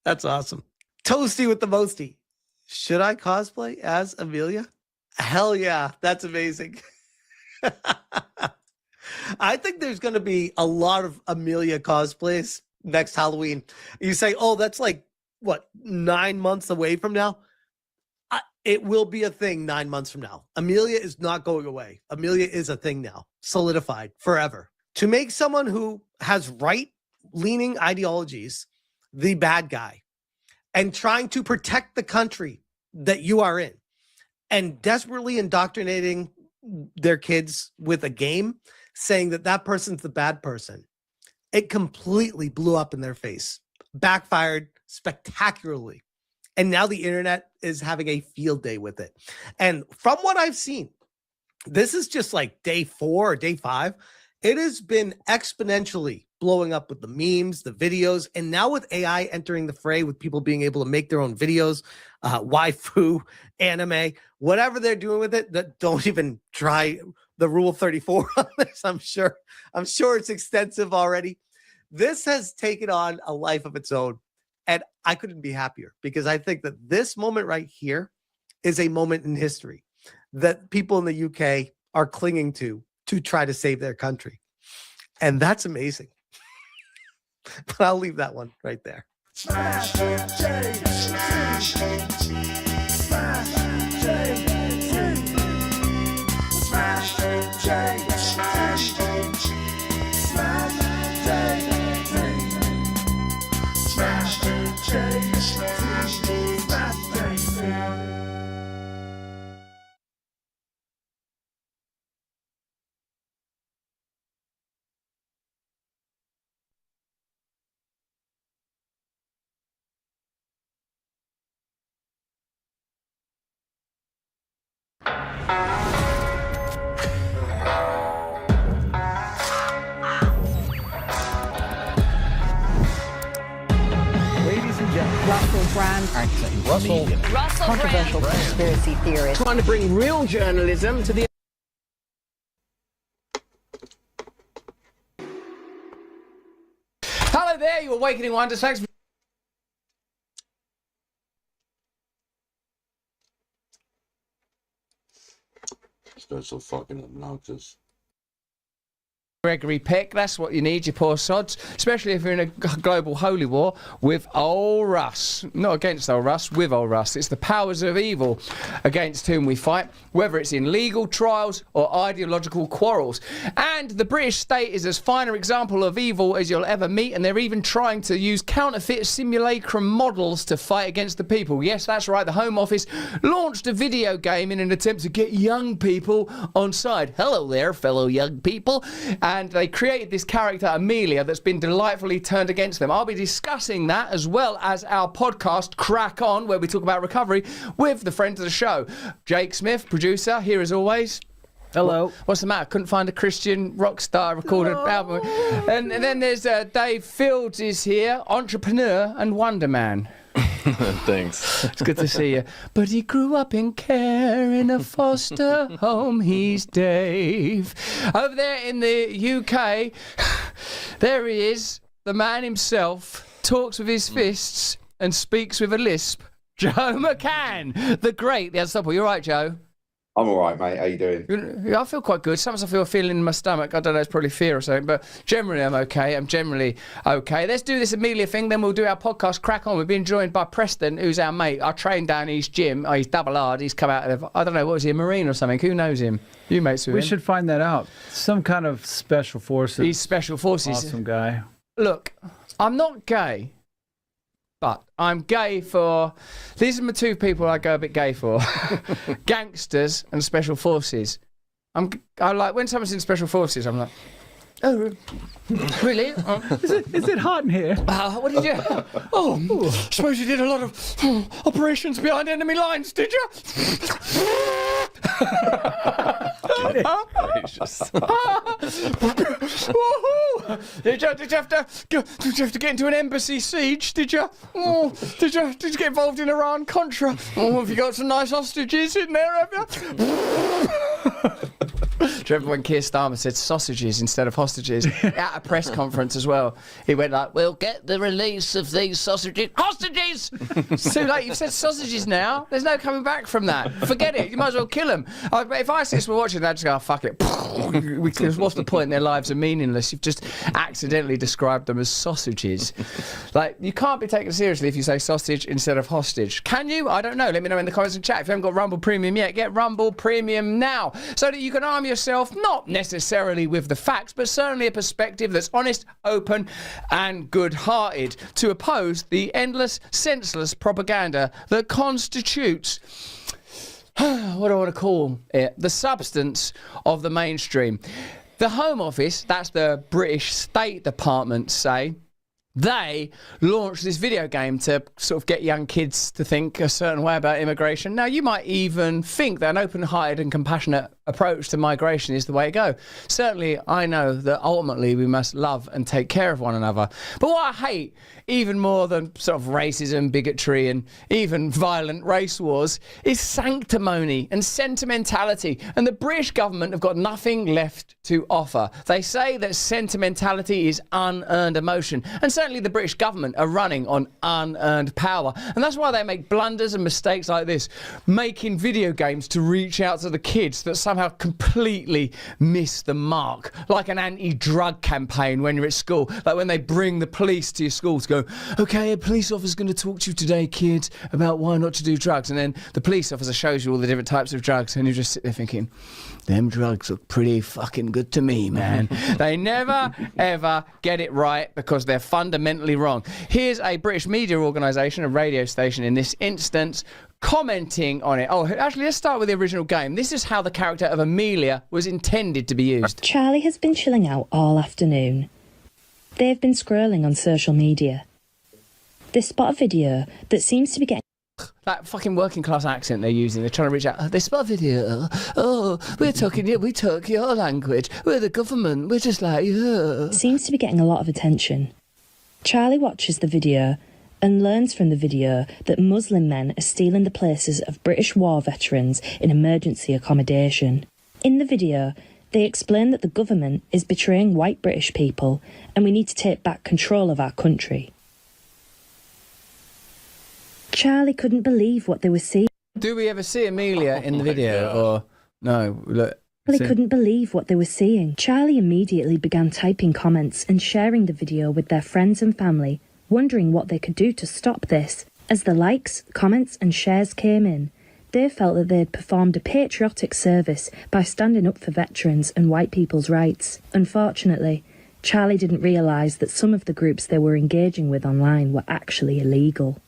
F: that's awesome. Toasty with the mosty. Should I cosplay as Amelia? Hell yeah, that's amazing. I think there's going to be a lot of Amelia cosplays next Halloween. You say, oh, that's like, what, 9 months away from now? It will be a thing 9 months from now. Amelia is not going away. Amelia is a thing now, solidified forever. To make someone who has right-leaning ideologies the bad guy and trying to protect the country that you are in and desperately indoctrinating their kids with a game saying that that person's the bad person, it completely blew up in their face, backfired spectacularly. And now the internet is having a field day with it. And from what I've seen, this is just like day 4 or day 5. It has been exponentially blowing up with the memes, the videos, and now with AI entering the fray, with people being able to make their own videos, waifu, anime, whatever they're doing with it, that don't even try the Rule 34 on this. I'm sure it's extensive already. This has taken on a life of its own. And I couldn't be happier, because I think that this moment right here is a moment in history that people in the UK are clinging to try to save their country. And that's amazing. But I'll leave that one right there.
C: Smash J. Smash J. Smash J. Smash
G: Russell controversial conspiracy theorist. Trying to bring real journalism to the...
K: Hello there, you Awakening Wonder Sex.
A: So fucking obnoxious.
K: Gregory Peck, that's what you need, you poor sods, especially if you're in a global holy war with old Russ. Not against old Russ, with old Russ. It's the powers of evil against whom we fight, whether it's in legal trials or ideological quarrels. And the British state is as fine an example of evil as you'll ever meet, and they're even trying to use counterfeit simulacrum models to fight against the people. Yes, that's right, the Home Office launched a video game in an attempt to get young people on side. Hello there, fellow young people. And they created this character, Amelia, that's been delightfully turned against them. I'll be discussing that, as well as our podcast, Crack On, where we talk about recovery, with the friend of the show, Jake Smith, producer, here as always.
L: Hello.
K: What's the matter? Couldn't find a Christian rock star recorded album. And then there's Dave Fields is here, entrepreneur and Wonder Man.
L: Thanks.
K: It's good to see you. But he grew up in care in a foster home. He's Dave. Over there in the UK, there he is, the man himself, talks with his fists and speaks with a lisp. Joe McCann, the great, the unstoppable. You all right, Joe?
M: I'm all right, mate. How you doing?
K: Yeah, I feel quite good. Sometimes I feel a feeling in my stomach. I don't know, it's probably fear or something, but generally I'm okay. I'm generally okay. Let's do this Amelia thing, then we'll do our podcast. Crack on. We're being joined by Preston, who's our mate. I trained down his gym. Oh, he's double hard. He's come out of, I don't know, what was he, a Marine or something? Who knows him? You mates with him?
L: We should find that out. Some kind of special forces.
K: He's special forces.
L: Awesome guy.
K: Look, I'm not gay, but I'm gay for... These are my two people I go a bit gay for. Gangsters and special forces. I like... When someone's in special forces, I'm like... Oh, really?
L: Is it hot in here?
K: What did you... Oh, suppose you did a lot of operations behind enemy lines, did you? Did you have to get into an embassy siege? Did you? Oh, did you get involved in Iran Contra? Oh, have you got some nice hostages in there? Have you? Do you remember when Keir Starmer said sausages instead of hostages at a press conference as well? He went like, "We'll get the release of these sausages." Hostages! It's too late. You've said sausages now. There's no coming back from that. Forget it. You might as well kill them. If ISIS were watching that, just go, oh, fuck it. Because what's the point? Their lives are meaningless. You've just accidentally described them as sausages. Like, you can't be taken seriously if you say sausage instead of hostage. Can you? I don't know. Let me know in the comments and chat. If you haven't got Rumble Premium yet, get Rumble Premium now so that you can arm yourself, not necessarily with the facts, but certainly a perspective that's honest, open, and good-hearted to oppose the endless, senseless propaganda that constitutes, what do I want to call it, the substance of the mainstream. The Home Office, that's the British State Department, say, they launched this video game to sort of get young kids to think a certain way about immigration. Now, you might even think that an open-hearted and compassionate approach to migration is the way to go. Certainly, I know that ultimately we must love and take care of one another. But what I hate, even more than sort of racism, bigotry, and even violent race wars, is sanctimony and sentimentality. And the British government have got nothing left to offer. They say that sentimentality is unearned emotion. And certainly the British government are running on unearned power. And that's why they make blunders and mistakes like this, making video games to reach out to the kids that somehow completely miss the mark. Like an anti-drug campaign when you're at school. Like when they bring the police to your school to go, okay, a police officer's going to talk to you today, kids, about why not to do drugs. And then the police officer shows you all the different types of drugs and you just sit there thinking, them drugs look pretty fucking good to me, man. They never, ever get it right because they're fundamentally wrong. Here's a British media organisation, a radio station in this instance, commenting on it. Oh, actually, let's start with the original game. This is how the character of Amelia was intended to be used.
N: Charlie has been chilling out all afternoon. They've been scrolling on social media. They spot a video that seems to be getting...
K: That fucking working class accent they're using. They're trying to reach out. They spot a video. Oh, we talk your language. We're the government. We're just like, yeah.
N: Seems to be getting a lot of attention. Charlie watches the video and learns from the video that Muslim men are stealing the places of British war veterans in emergency accommodation. In the video, they explain that the government is betraying white British people and we need to take back control of our country. Charlie couldn't believe what they were seeing.
K: Do we ever see Amelia in the video? Or no? Look.
N: Charlie couldn't believe what they were seeing. Charlie immediately began typing comments and sharing the video with their friends and family, wondering what they could do to stop this. As the likes, comments and shares came in, they felt that they had performed a patriotic service by standing up for veterans and white people's rights. Unfortunately, Charlie didn't realise that some of the groups they were engaging with online were actually illegal.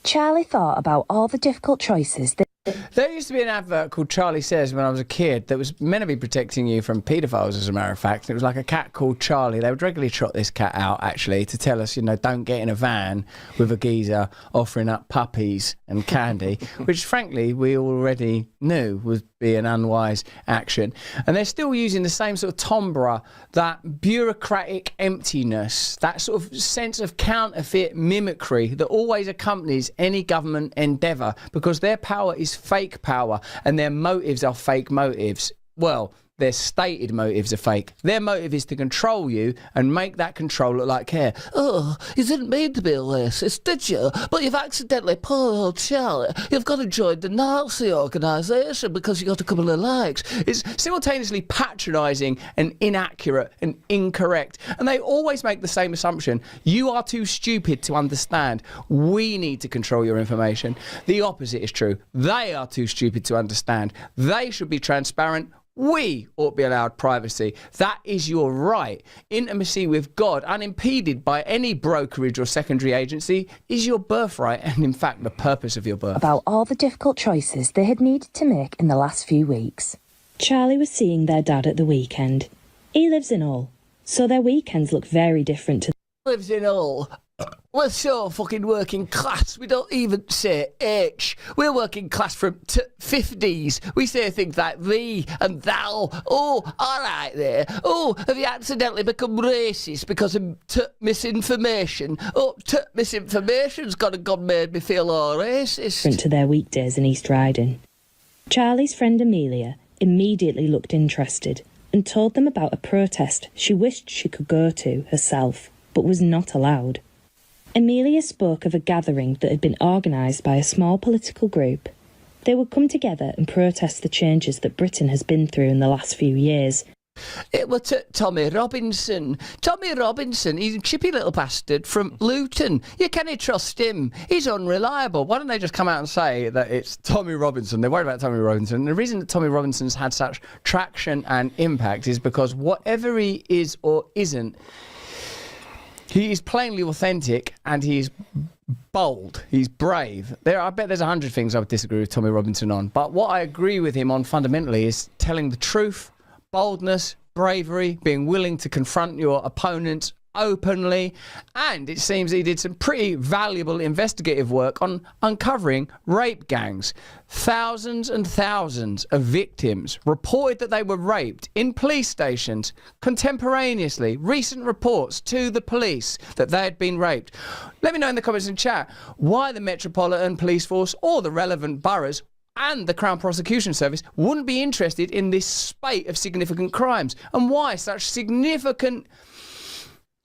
N: Charlie thought about all the difficult choices that...
K: There used to be an advert called Charlie Says when I was a kid that was meant to be protecting you from paedophiles, as a matter of fact. It was like a cat called Charlie. They would regularly trot this cat out, actually, to tell us, you know, don't get in a van with a geezer offering up puppies and candy, which, frankly, we already knew would be an unwise action. And they're still using the same sort of timbre, that bureaucratic emptiness, that sort of sense of counterfeit mimicry that always accompanies any government endeavour, because their power is fake power and their motives are fake motives. Well, their stated motives are fake. Their motive is to control you and make that control look like care. Oh, you didn't mean to be a racist, did you? But you've accidentally, poor old Charlie, you've got to join the Nazi organisation because you got a couple of likes. It's simultaneously patronising and inaccurate and incorrect. And they always make the same assumption. You are too stupid to understand. We need to control your information. The opposite is true. They are too stupid to understand. They should be transparent. We ought to be allowed privacy. That is your right. Intimacy with God, unimpeded by any brokerage or secondary agency, is your birthright and, in fact, the purpose of your birth.
N: About all the difficult choices they had needed to make in the last few weeks. Charlie was seeing their dad at the weekend. He lives in Hull, so their weekends look very different to
K: Lives in Hull. We're so fucking working class. We don't even say H. We're working class from 50s. We say things like thee and thou. Oh, all right there. Oh, have you accidentally become racist because of misinformation? Oh, misinformation's made me feel all racist.
N: to their weekdays in East Riding. Charlie's friend Amelia immediately looked interested and told them about a protest she wished she could go to herself, but was not allowed. Amelia spoke of a gathering that had been organised by a small political group. They would come together and protest the changes that Britain has been through in the last few years.
K: It was Tommy Robinson. Tommy Robinson, he's a chippy little bastard from Luton. You can't trust him. He's unreliable. Why don't they just come out and say that it's Tommy Robinson? They're worried about Tommy Robinson. The reason that Tommy Robinson's had such traction and impact is because whatever he is or isn't, he is plainly authentic and he's bold. He's brave. I bet there's 100 things I would disagree with Tommy Robinson on. But what I agree with him on fundamentally is telling the truth, boldness, bravery, being willing to confront your opponents openly, and it seems he did some pretty valuable investigative work on uncovering rape gangs. Thousands and thousands of victims reported that they were raped in police stations contemporaneously. Recent reports to the police that they had been raped. Let me know in the comments and chat why the Metropolitan Police Force or the relevant boroughs and the Crown Prosecution Service wouldn't be interested in this spate of significant crimes, and why such significant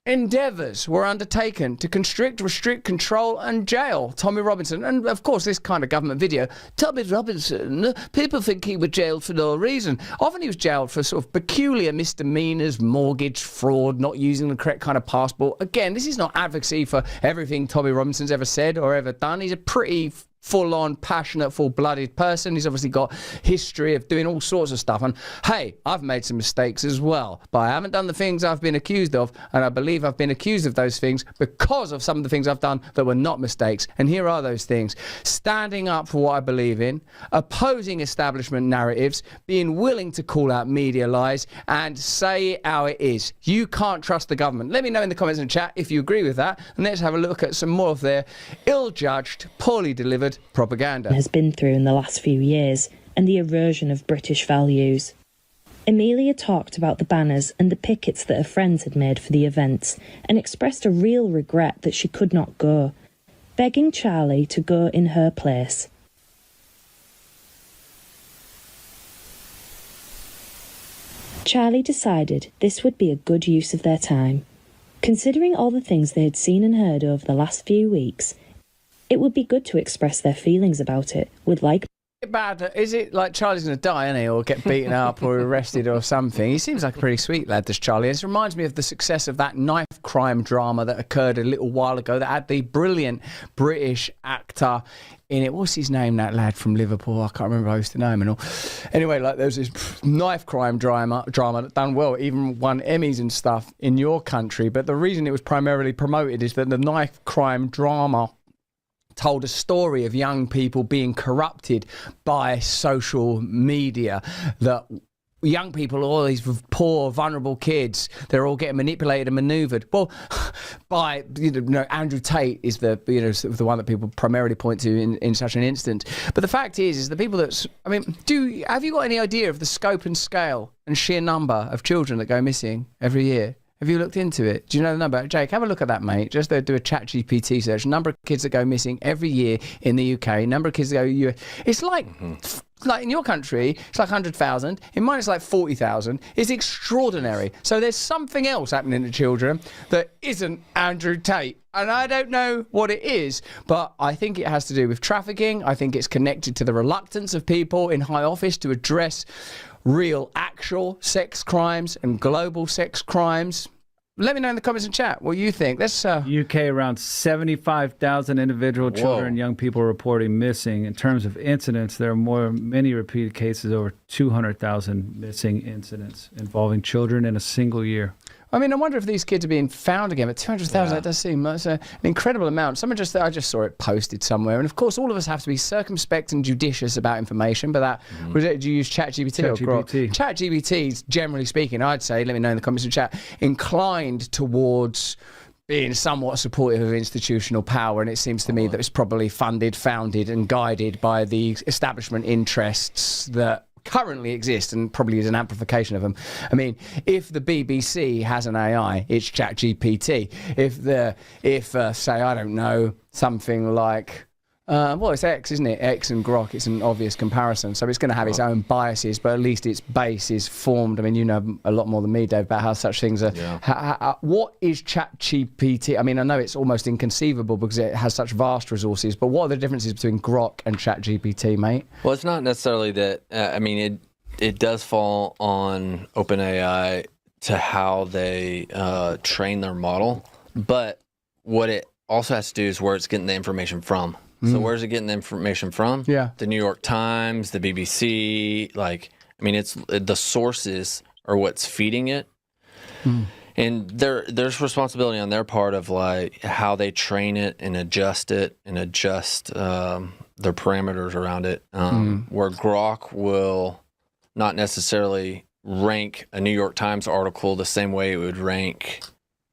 K: endeavours were undertaken to constrict, restrict, control and jail Tommy Robinson. And of course this kind of government video, Tommy Robinson, people think he was jailed for no reason. Often he was jailed for sort of peculiar misdemeanours, mortgage fraud, not using the correct kind of passport. Again, this is not advocacy for everything Tommy Robinson's ever said or ever done. He's a pretty full-on, passionate, full-blooded person. He's obviously got history of doing all sorts of stuff. And hey, I've made some mistakes as well, but I haven't done the things I've been accused of, and I believe I've been accused of those things because of some of the things I've done that were not mistakes. And here are those things: standing up for what I believe in, opposing establishment narratives, being willing to call out media lies, and say it how it is. You can't trust the government. Let me know in the comments and chat if you agree with that, and let's have a look at some more of their ill-judged, poorly delivered propaganda.
N: Has been through in the last few years, and the erosion of British values. Amelia talked about the banners and the pickets that her friends had made for the events, and expressed a real regret that she could not go, begging Charlie to go in her place. Charlie decided this would be a good use of their time. Considering all the things they had seen and heard over the last few weeks, it would be good to express their feelings about it with
K: bad. Is it like Charlie's going to die, isn't he, or get beaten up or arrested or something? He seems like a pretty sweet lad, this Charlie. This reminds me of the success of that knife crime drama that occurred a little while ago that had the brilliant British actor in it. What's his name, that lad from Liverpool? I can't remember. I used to know him and all. Anyway, like there was this knife crime drama that done well, even won Emmys and stuff in your country. But the reason it was primarily promoted is that the knife crime drama told a story of young people being corrupted by social media, that young people, all these poor, vulnerable kids, they're all getting manipulated and manoeuvred. Well, by, Andrew Tate is the, sort of the one that people primarily point to in such an instance. But the fact is the people that, have you got any idea of the scope and scale and sheer number of children that go missing every year? Have you looked into it? Do you know the number? Jake, have a look at that, mate. Just do a ChatGPT search. Number of kids that go missing every year in the UK. Number of kids that go US. It's like in your country, it's like 100,000. In mine, it's like 40,000. It's extraordinary. So there's something else happening to children that isn't Andrew Tate. And I don't know what it is, but I think it has to do with trafficking. I think it's connected to the reluctance of people in high office to address real, actual sex crimes and global sex crimes. Let me know in the comments and chat what you think. Let's
L: UK, around 75,000 individual children and young people reporting missing. In terms of incidents, there are many repeated cases, over 200,000 missing incidents involving children in a single year.
K: I mean, I wonder if these kids are being found again, but 200,000, that does seem like an incredible amount. I just saw it posted somewhere. And of course, all of us have to be circumspect and judicious about information, but that, do you use ChatGPT or Grok? ChatGPT is, generally speaking, I'd say, let me know in the comments and chat, inclined towards being somewhat supportive of institutional power, and it seems to me that it's probably funded, founded and guided by the establishment interests that currently exist, and probably is an amplification of them. I mean, if the BBC has an AI, it's ChatGPT. If say, I don't know, something like it's X, isn't it? X and Grok, it's an obvious comparison. So it's going to have its own biases, but at least its base is formed. I mean, you know a lot more than me, Dave, about how such things are. What is ChatGPT? I mean, I know it's almost inconceivable because it has such vast resources, but what are the differences between Grok and ChatGPT, mate?
O: Well, it's not necessarily that, I mean, it does fall on OpenAI to how they train their model, but what it also has to do is where it's getting the information from. So where's it getting the information from?
K: Yeah.
O: The New York Times, the BBC, it's the sources are what's feeding it. And there's responsibility on their part of like how they train it and adjust their parameters around it. Where Grok will not necessarily rank a New York Times article the same way it would rank,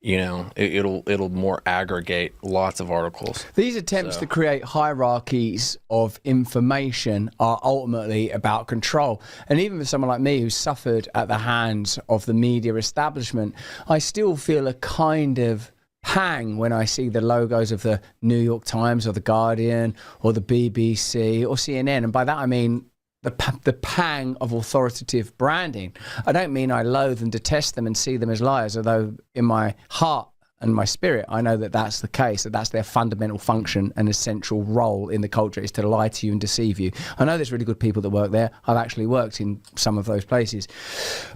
O: it'll more aggregate lots of articles.
K: These attempts to create hierarchies of information are ultimately about control. And even for someone like me who's suffered at the hands of the media establishment, I still feel a kind of pang when I see the logos of the New York Times or the Guardian or the BBC or CNN. And by that I mean the pang of authoritative branding. I don't mean I loathe and detest them and see them as liars, although in my heart and my spirit, I know that that's the case, that that's their fundamental function and essential role in the culture is to lie to you and deceive you. I know there's really good people that work there. I've actually worked in some of those places.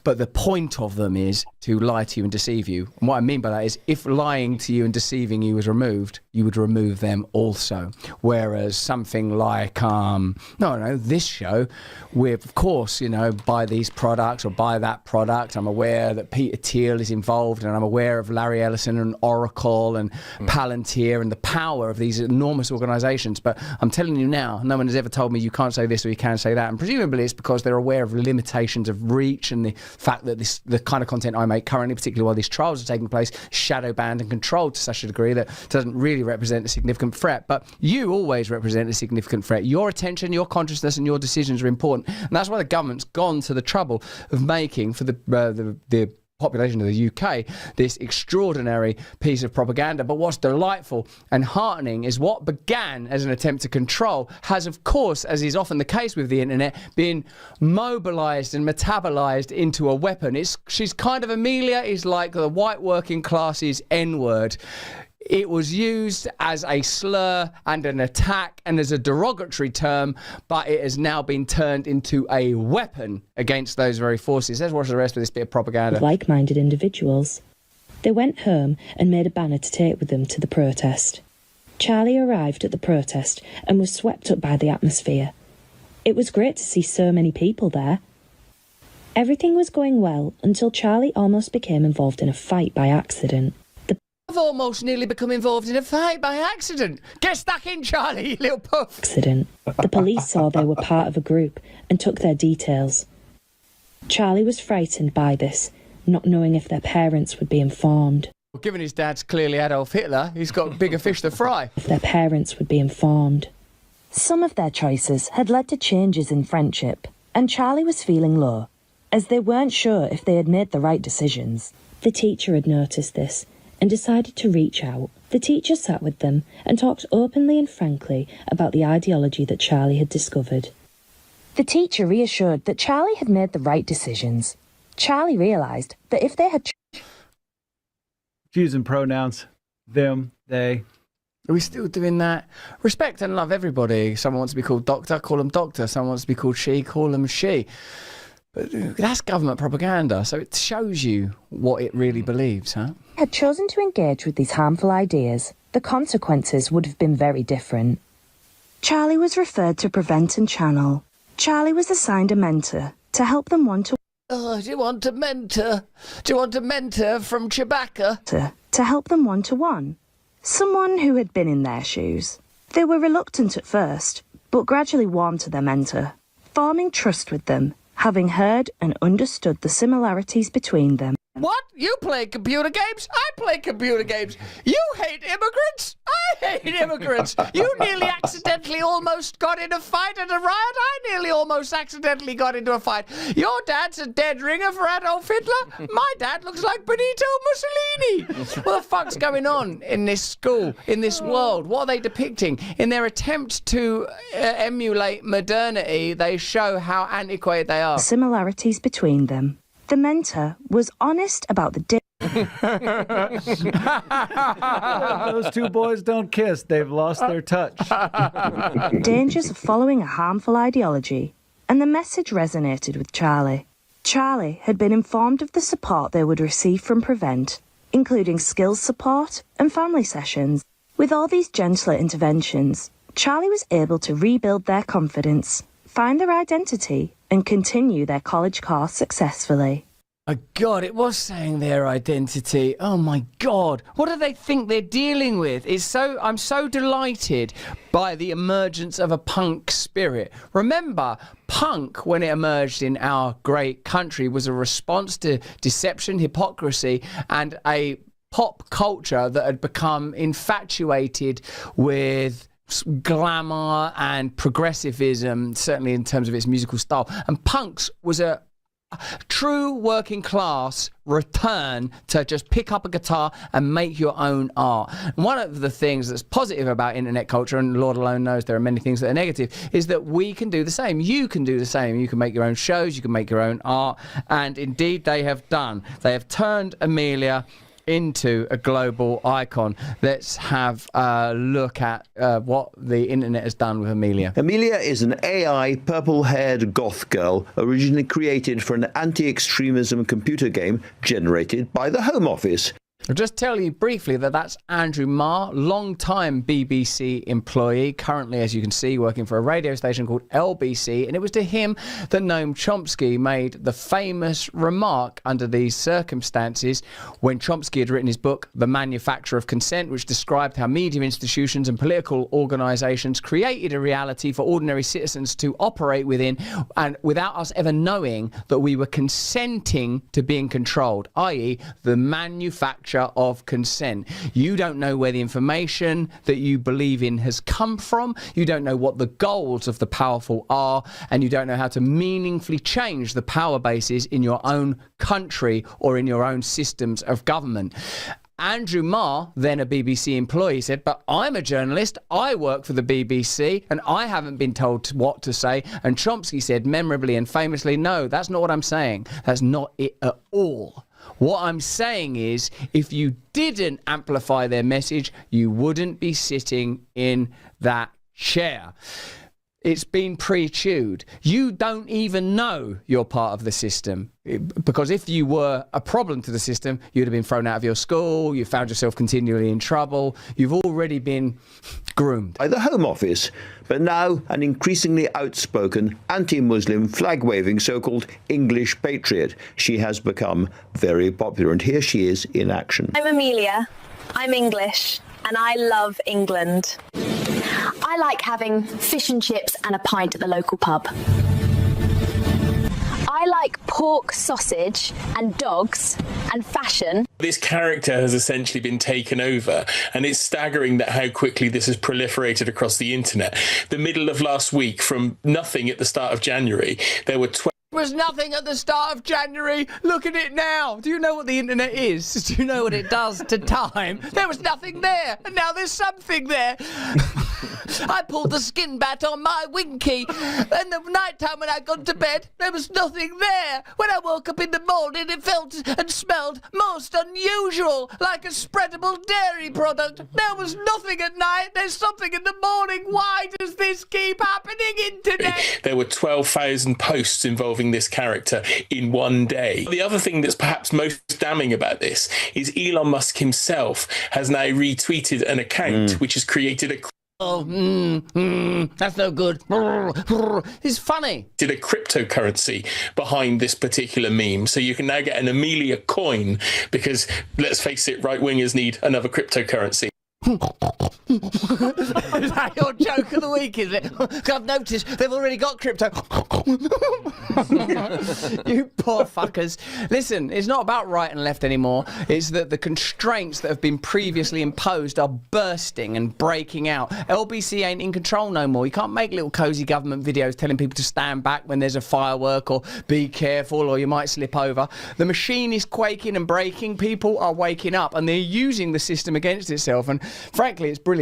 K: But the point of them is to lie to you and deceive you. And what I mean by that is if lying to you and deceiving you was removed, you would remove them also. Whereas something like, this show, with, of course, buy these products or buy that product. I'm aware that Peter Thiel is involved, and I'm aware of Larry Ellison and Oracle and Palantir and the power of these enormous organizations. But I'm telling you now, no one has ever told me you can't say this or you can say that. And presumably it's because they're aware of limitations of reach and the fact that the kind of content I make currently, particularly while these trials are taking place, shadow banned and controlled to such a degree that doesn't really represent a significant threat. But you always represent a significant threat. Your attention, your consciousness and your decisions are important. And that's why the government's gone to the trouble of making for the population of the UK this extraordinary piece of propaganda. But what's delightful and heartening is what began as an attempt to control has, of course, as is often the case with the internet, been mobilized and metabolized into a weapon. She's kind of, Amelia is like the white working class's N-word. It was used as a slur and an attack and as a derogatory term, but it has now been turned into a weapon against those very forces. Let's watch the rest of this bit of propaganda.
N: Like-minded individuals. They went home and made a banner to take with them to the protest. Charlie arrived at the protest and was swept up by the atmosphere. It was great to see so many people there. Everything was going well until Charlie almost became involved in a fight by accident.
K: I've almost nearly become involved in a fight by accident. Get stuck in, Charlie, you little puff.
N: Accident. The police saw they were part of a group and took their details. Charlie was frightened by this, not knowing if their parents would be informed.
K: Well, given his dad's clearly Adolf Hitler, he's got bigger fish to fry.
N: If their parents would be informed. Some of their choices had led to changes in friendship, and Charlie was feeling low, as they weren't sure if they had made the right decisions. The teacher had noticed this and decided to reach out. The teacher sat with them and talked openly and frankly about the ideology that Charlie had discovered. The teacher reassured that Charlie had made the right decisions. Charlie realised that if they had...
L: Using pronouns, them, they.
K: Are we still doing that? Respect and love everybody. Someone wants to be called doctor, call them doctor. Someone wants to be called she, call them she. But that's government propaganda, so it shows you what it really believes, huh?
N: Had chosen to engage with these harmful ideas, the consequences would have been very different. Charlie was referred to Prevent and Channel. Charlie was assigned a mentor to help them one-to-one.
K: Oh, do you want a mentor? Do you want a mentor from Chewbacca?
N: To help them one-to-one. Someone who had been in their shoes. They were reluctant at first, but gradually warmed to their mentor, forming trust with them, having heard and understood the similarities between them.
K: What? You play computer games? I play computer games. You hate immigrants? I hate immigrants. You nearly accidentally almost got in a fight at a riot. I nearly almost accidentally got into a fight. Your dad's a dead ringer for Adolf Hitler. My dad looks like Benito Mussolini. What the fuck's going on in this school, in this world? What are they depicting? In their attempt to emulate modernity, they show how antiquated they are.
N: Similarities between them. The mentor was honest about the
L: Those two boys don't kiss. They've lost their touch.
N: dangers of following a harmful ideology, and the message resonated with Charlie. Charlie had been informed of the support they would receive from Prevent, including skills support and family sessions. With all these gentler interventions, Charlie was able to rebuild their confidence, find their identity, and continue their college course successfully.
K: Oh God, it was saying their identity. Oh my God, what do they think they're dealing with? I'm so delighted by the emergence of a punk spirit. Remember, punk, when it emerged in our great country, was a response to deception, hypocrisy, and a pop culture that had become infatuated with glamour and progressivism, certainly in terms of its musical style. And punks was a true working class return to just pick up a guitar and make your own art. And one of the things that's positive about internet culture, and Lord alone knows there are many things that are negative, is that we can do the same. You can do the same. You can make your own shows, you can make your own art, and indeed they have done. They have turned Amelia into a global icon. Let's have a look at what the internet has done with Amelia.
P: Amelia is an AI purple-haired goth girl originally created for an anti-extremism computer game generated by the Home Office.
K: I'll just tell you briefly that that's Andrew Marr, long-time BBC employee, currently, as you can see, working for a radio station called LBC, and it was to him that Noam Chomsky made the famous remark under these circumstances when Chomsky had written his book, The Manufacture of Consent, which described how media institutions and political organisations created a reality for ordinary citizens to operate within, and without us ever knowing that we were consenting to being controlled, i.e. the manufacture of consent. You don't know where the information that you believe in has come from, you don't know what the goals of the powerful are, and you don't know how to meaningfully change the power bases in your own country or in your own systems of government. Andrew Marr, then a BBC employee, said, but I'm a journalist, I work for the BBC, and I haven't been told what to say. And Chomsky said memorably and famously, no, that's not what I'm saying. That's not it at all. What I'm saying is, if you didn't amplify their message, you wouldn't be sitting in that chair. It's been pre-chewed. You don't even know you're part of the system. Because if you were a problem to the system, you'd have been thrown out of your school, you found yourself continually in trouble, you've already been groomed.
P: By the Home Office, but now an increasingly outspoken, anti-Muslim, flag-waving so-called English patriot. She has become very popular, and here she is in action.
H: I'm Amelia, I'm English, and I love England. I like having fish and chips and a pint at the local pub. I like pork, sausage, and dogs, and fashion.
Q: This character has essentially been taken over, and it's staggering that how quickly this has proliferated across the internet. The middle of last week, from nothing at the start of January, there were
K: was nothing at the start of January. Look at it now. Do you know what the internet is? Do you know what it does to time? There was nothing there, and now there's something there. I pulled the skin bat on my winky, and the night time when I got to bed, there was nothing there. When I woke up in the morning, it felt and smelled most unusual, like a spreadable dairy product. There was nothing at night. There's something in the morning. Why does this keep happening, internet?
Q: There were 12,000 posts involving this character in one day. The other thing that's perhaps most damning about this is Elon Musk himself has now retweeted an account which has created a
K: that's no good. It's funny.
Q: Did a cryptocurrency behind this particular meme, so you can now get an Amelia coin because, let's face it, right-wingers need another cryptocurrency.
K: Is that your joke of the week, is it? I've noticed they've already got crypto. You poor fuckers. Listen, it's not about right and left anymore. It's that the constraints that have been previously imposed are bursting and breaking out. LBC ain't in control no more. You can't make little cosy government videos telling people to stand back when there's a firework or be careful or you might slip over. The machine is quaking and breaking. People are waking up and they're using the system against itself. And frankly, it's brilliant.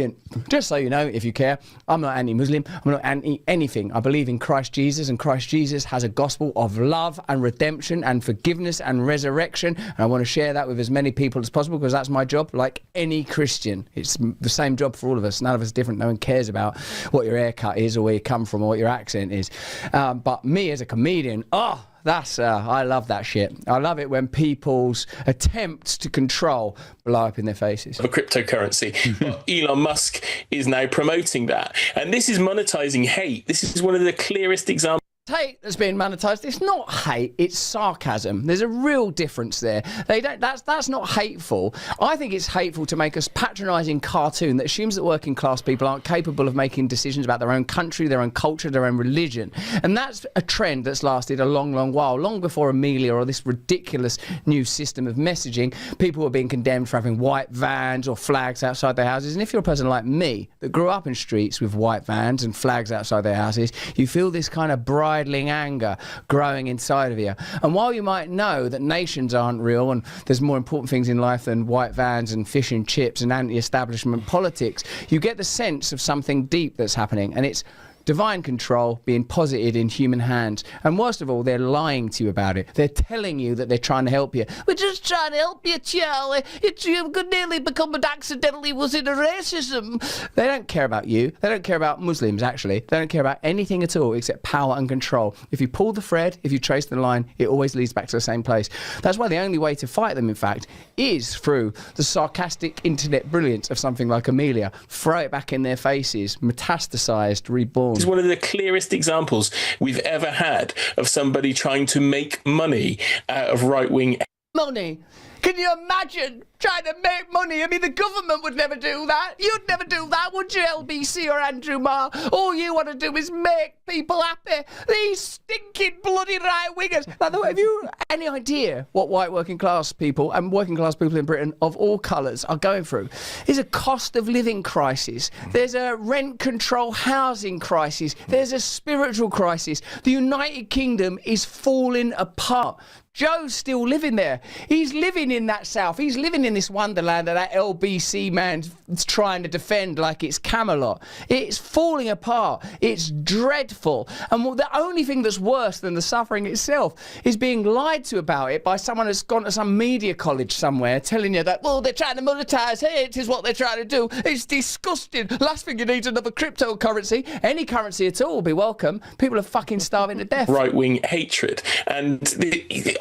K: Just so you know, if you care, I'm not anti-Muslim. I'm not anti-anything. I believe in Christ Jesus, and Christ Jesus has a gospel of love and redemption and forgiveness and resurrection. And I want to share that with as many people as possible because that's my job, like any Christian. It's the same job for all of us. None of us are different. No one cares about what your haircut is or where you come from or what your accent is. But me as a comedian, I love that shit. I love it when people's attempts to control blow up in their faces.
Q: Of a cryptocurrency. But Elon Musk is now promoting that. And this is monetizing hate. This is one of the clearest examples.
K: Hate that's being monetized. It's not hate, it's sarcasm. There's a real difference there. That's not hateful. I think it's hateful to make a patronizing cartoon that assumes that working class people aren't capable of making decisions about their own country, their own culture, their own religion. And that's a trend that's lasted a long, long while. Long before Amelia or this ridiculous new system of messaging, people were being condemned for having white vans or flags outside their houses. And if you're a person like me that grew up in streets with white vans and flags outside their houses, you feel this kind of bridling anger growing inside of you. And while you might know that nations aren't real and there's more important things in life than white vans and fish and chips and anti-establishment politics, you get the sense of something deep that's happening, and it's divine control being posited in human hands. And worst of all, they're lying to you about it. They're telling you that they're trying to help you. We're just trying to help you, Charlie. You could nearly become accidentally was into racism. They don't care about you. They don't care about Muslims, actually. They don't care about anything at all except power and control. If you pull the thread, if you trace the line, it always leads back to the same place. That's why the only way to fight them, in fact, is through the sarcastic internet brilliance of something like Amelia. Throw it back in their faces, metastasized, reborn.
Q: This is one of the clearest examples we've ever had of somebody trying to make money out of right-wing.
K: Money? Can you imagine trying to make money? I mean, the government would never do that. You'd never do that, would you, LBC or Andrew Marr? All you want to do is make people happy. These stinking bloody right-wingers. By the way, have you any idea what white working class people and working class people in Britain of all colours are going through? There's a cost of living crisis. There's a rent control housing crisis. There's a spiritual crisis. The United Kingdom is falling apart. Joe's still living there. He's living in that South. He's living in this wonderland that LBC man's trying to defend like it's Camelot. It's falling apart. It's dreadful. And the only thing that's worse than the suffering itself is being lied to about it by someone that's gone to some media college somewhere telling you that, well, they're trying to monetize hate is what they're trying to do. It's disgusting. Last thing you need is another cryptocurrency. Any currency at all will be welcome. People are fucking starving to death.
Q: Right-wing hatred. And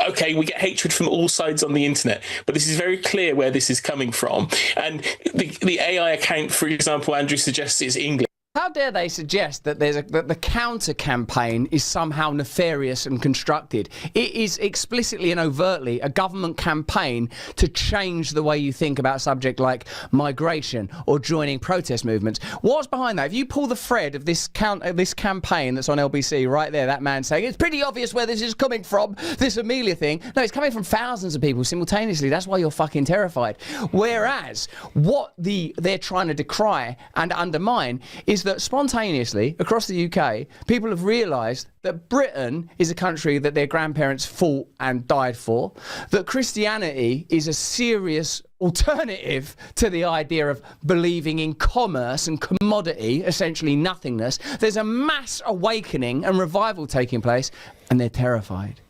Q: okay, we get hatred from all sides on the internet, but this is very clear where this is coming from. And the AI account, for example, Andrew suggests is English.
K: How dare they suggest that that the counter campaign is somehow nefarious and constructed? It is explicitly and overtly a government campaign to change the way you think about a subject like migration or joining protest movements. What's behind that? If you pull the thread of this campaign that's on LBC right there, that man saying it's pretty obvious where this is coming from, this Amelia thing. No, it's coming from thousands of people simultaneously. That's why you're fucking terrified. Whereas what they're trying to decry and undermine is is that spontaneously, across the UK, people have realised that Britain is a country that their grandparents fought and died for, that Christianity is a serious alternative to the idea of believing in commerce and commodity, essentially nothingness. There's a mass awakening and revival taking place, and they're terrified.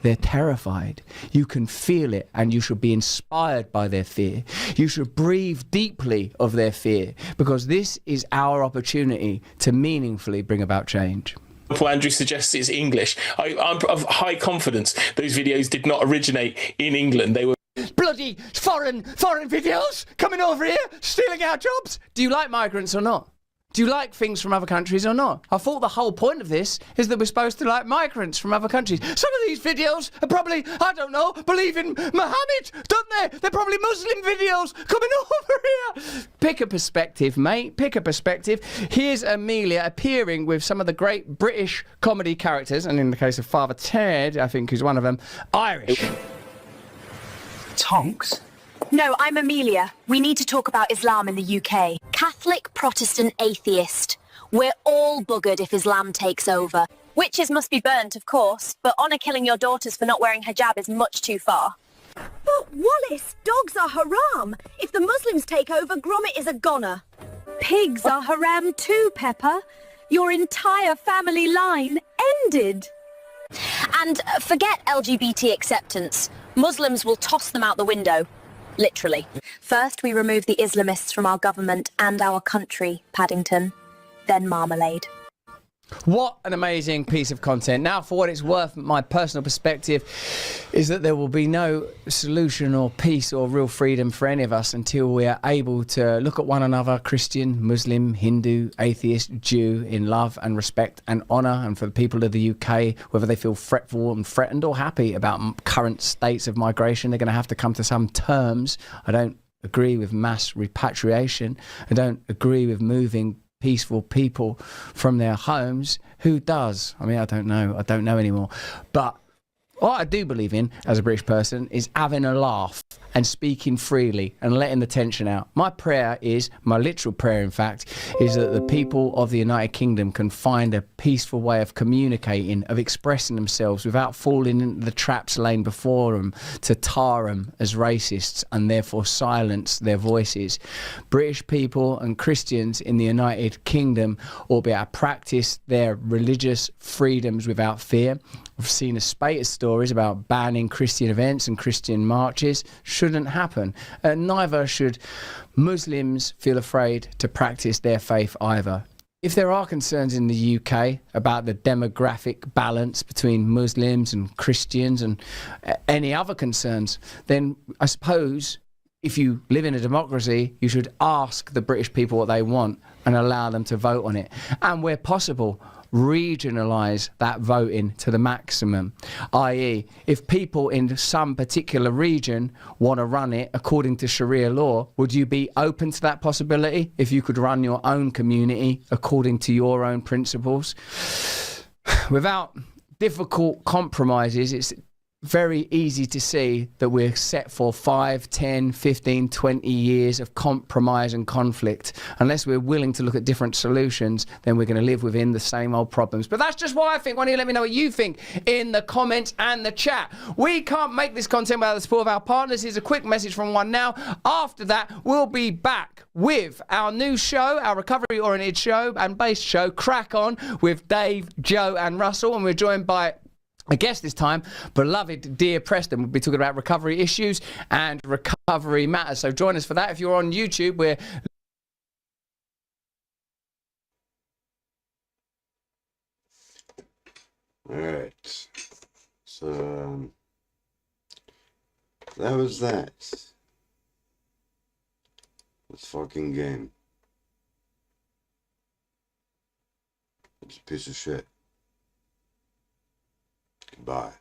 K: They're terrified. You can feel it, and you should be inspired by their fear. You should breathe deeply of their fear, because this is our opportunity to meaningfully bring about change.
Q: Andrew suggests it's English. I'm of high confidence those videos did not originate in England. They were
K: bloody foreign videos coming over here, stealing our jobs. Do you like migrants or not? Do you like things from other countries or not? I thought the whole point of this is that we're supposed to like migrants from other countries. Some of these videos are probably, I don't know, believe in Muhammad, don't they? They're probably Muslim videos coming over here. Pick a perspective, mate. Pick a perspective. Here's Amelia appearing with some of the great British comedy characters, and in the case of Father Ted, I think, who's one of them, Irish.
H: Tonks? No, I'm Amelia. We need to talk about Islam in the UK. Catholic, Protestant, atheist. We're all buggered if Islam takes over. Witches must be burnt, of course, but honour killing your daughters for not wearing hijab is much too far.
I: But Wallace, dogs are haram. If the Muslims take over, Gromit is a goner.
H: Pigs are haram too, Pepper. Your entire family line ended. And forget LGBT acceptance. Muslims will toss them out the window. Literally. First, we remove the Islamists from our government and our country, Paddington. Then marmalade.
K: What an amazing piece of content. Now, for what it's worth, my personal perspective is that there will be no solution or peace or real freedom for any of us until we are able to look at one another, Christian, Muslim, Hindu, atheist, Jew, in love and respect and honour. And for the people of the UK, whether they feel fretful and threatened or happy about current states of migration, they're going to have to come to some terms. I don't agree with mass repatriation. I don't agree with moving peaceful people from their homes. Who does? I mean, I don't know anymore. But what I do believe in as a British person is having a laugh and speaking freely and letting the tension out. My prayer is, my literal prayer in fact, is that the people of the United Kingdom can find a peaceful way of communicating, of expressing themselves without falling into the traps laying before them to tar them as racists and therefore silence their voices. British people and Christians in the United Kingdom ought to be able to practice their religious freedoms without fear. I've seen a spate of stories about banning Christian events and Christian marches. Shouldn't happen. Neither should Muslims feel afraid to practice their faith either. If there are concerns in the UK about the demographic balance between Muslims and Christians and any other concerns, then I suppose if you live in a democracy, you should ask the British people what they want and allow them to vote on it. And where possible, regionalise that voting to the maximum, i.e. if people in some particular region want to run it according to Sharia law, would you be open to that possibility if you could run your own community according to your own principles? Without difficult compromises, it's very easy to see that we're set for 5, 10, 15, 20 years of compromise and conflict. Unless we're willing to look at different solutions, then we're going to live within the same old problems. But that's just what I think. Why don't you let me know what you think in the comments and the chat? We can't make this content without the support of our partners. Here's a quick message from one now. After that, we'll be back with our new show, our recovery-oriented show and based show, Crack On, with Dave, Joe and Russell. And we're joined by a guest this time, beloved dear Preston. We'll be talking about recovery issues and recovery matters. So join us for that. If you're on YouTube, we're...
A: All right. So, that was that. This fucking game. It's a piece of shit. Goodbye.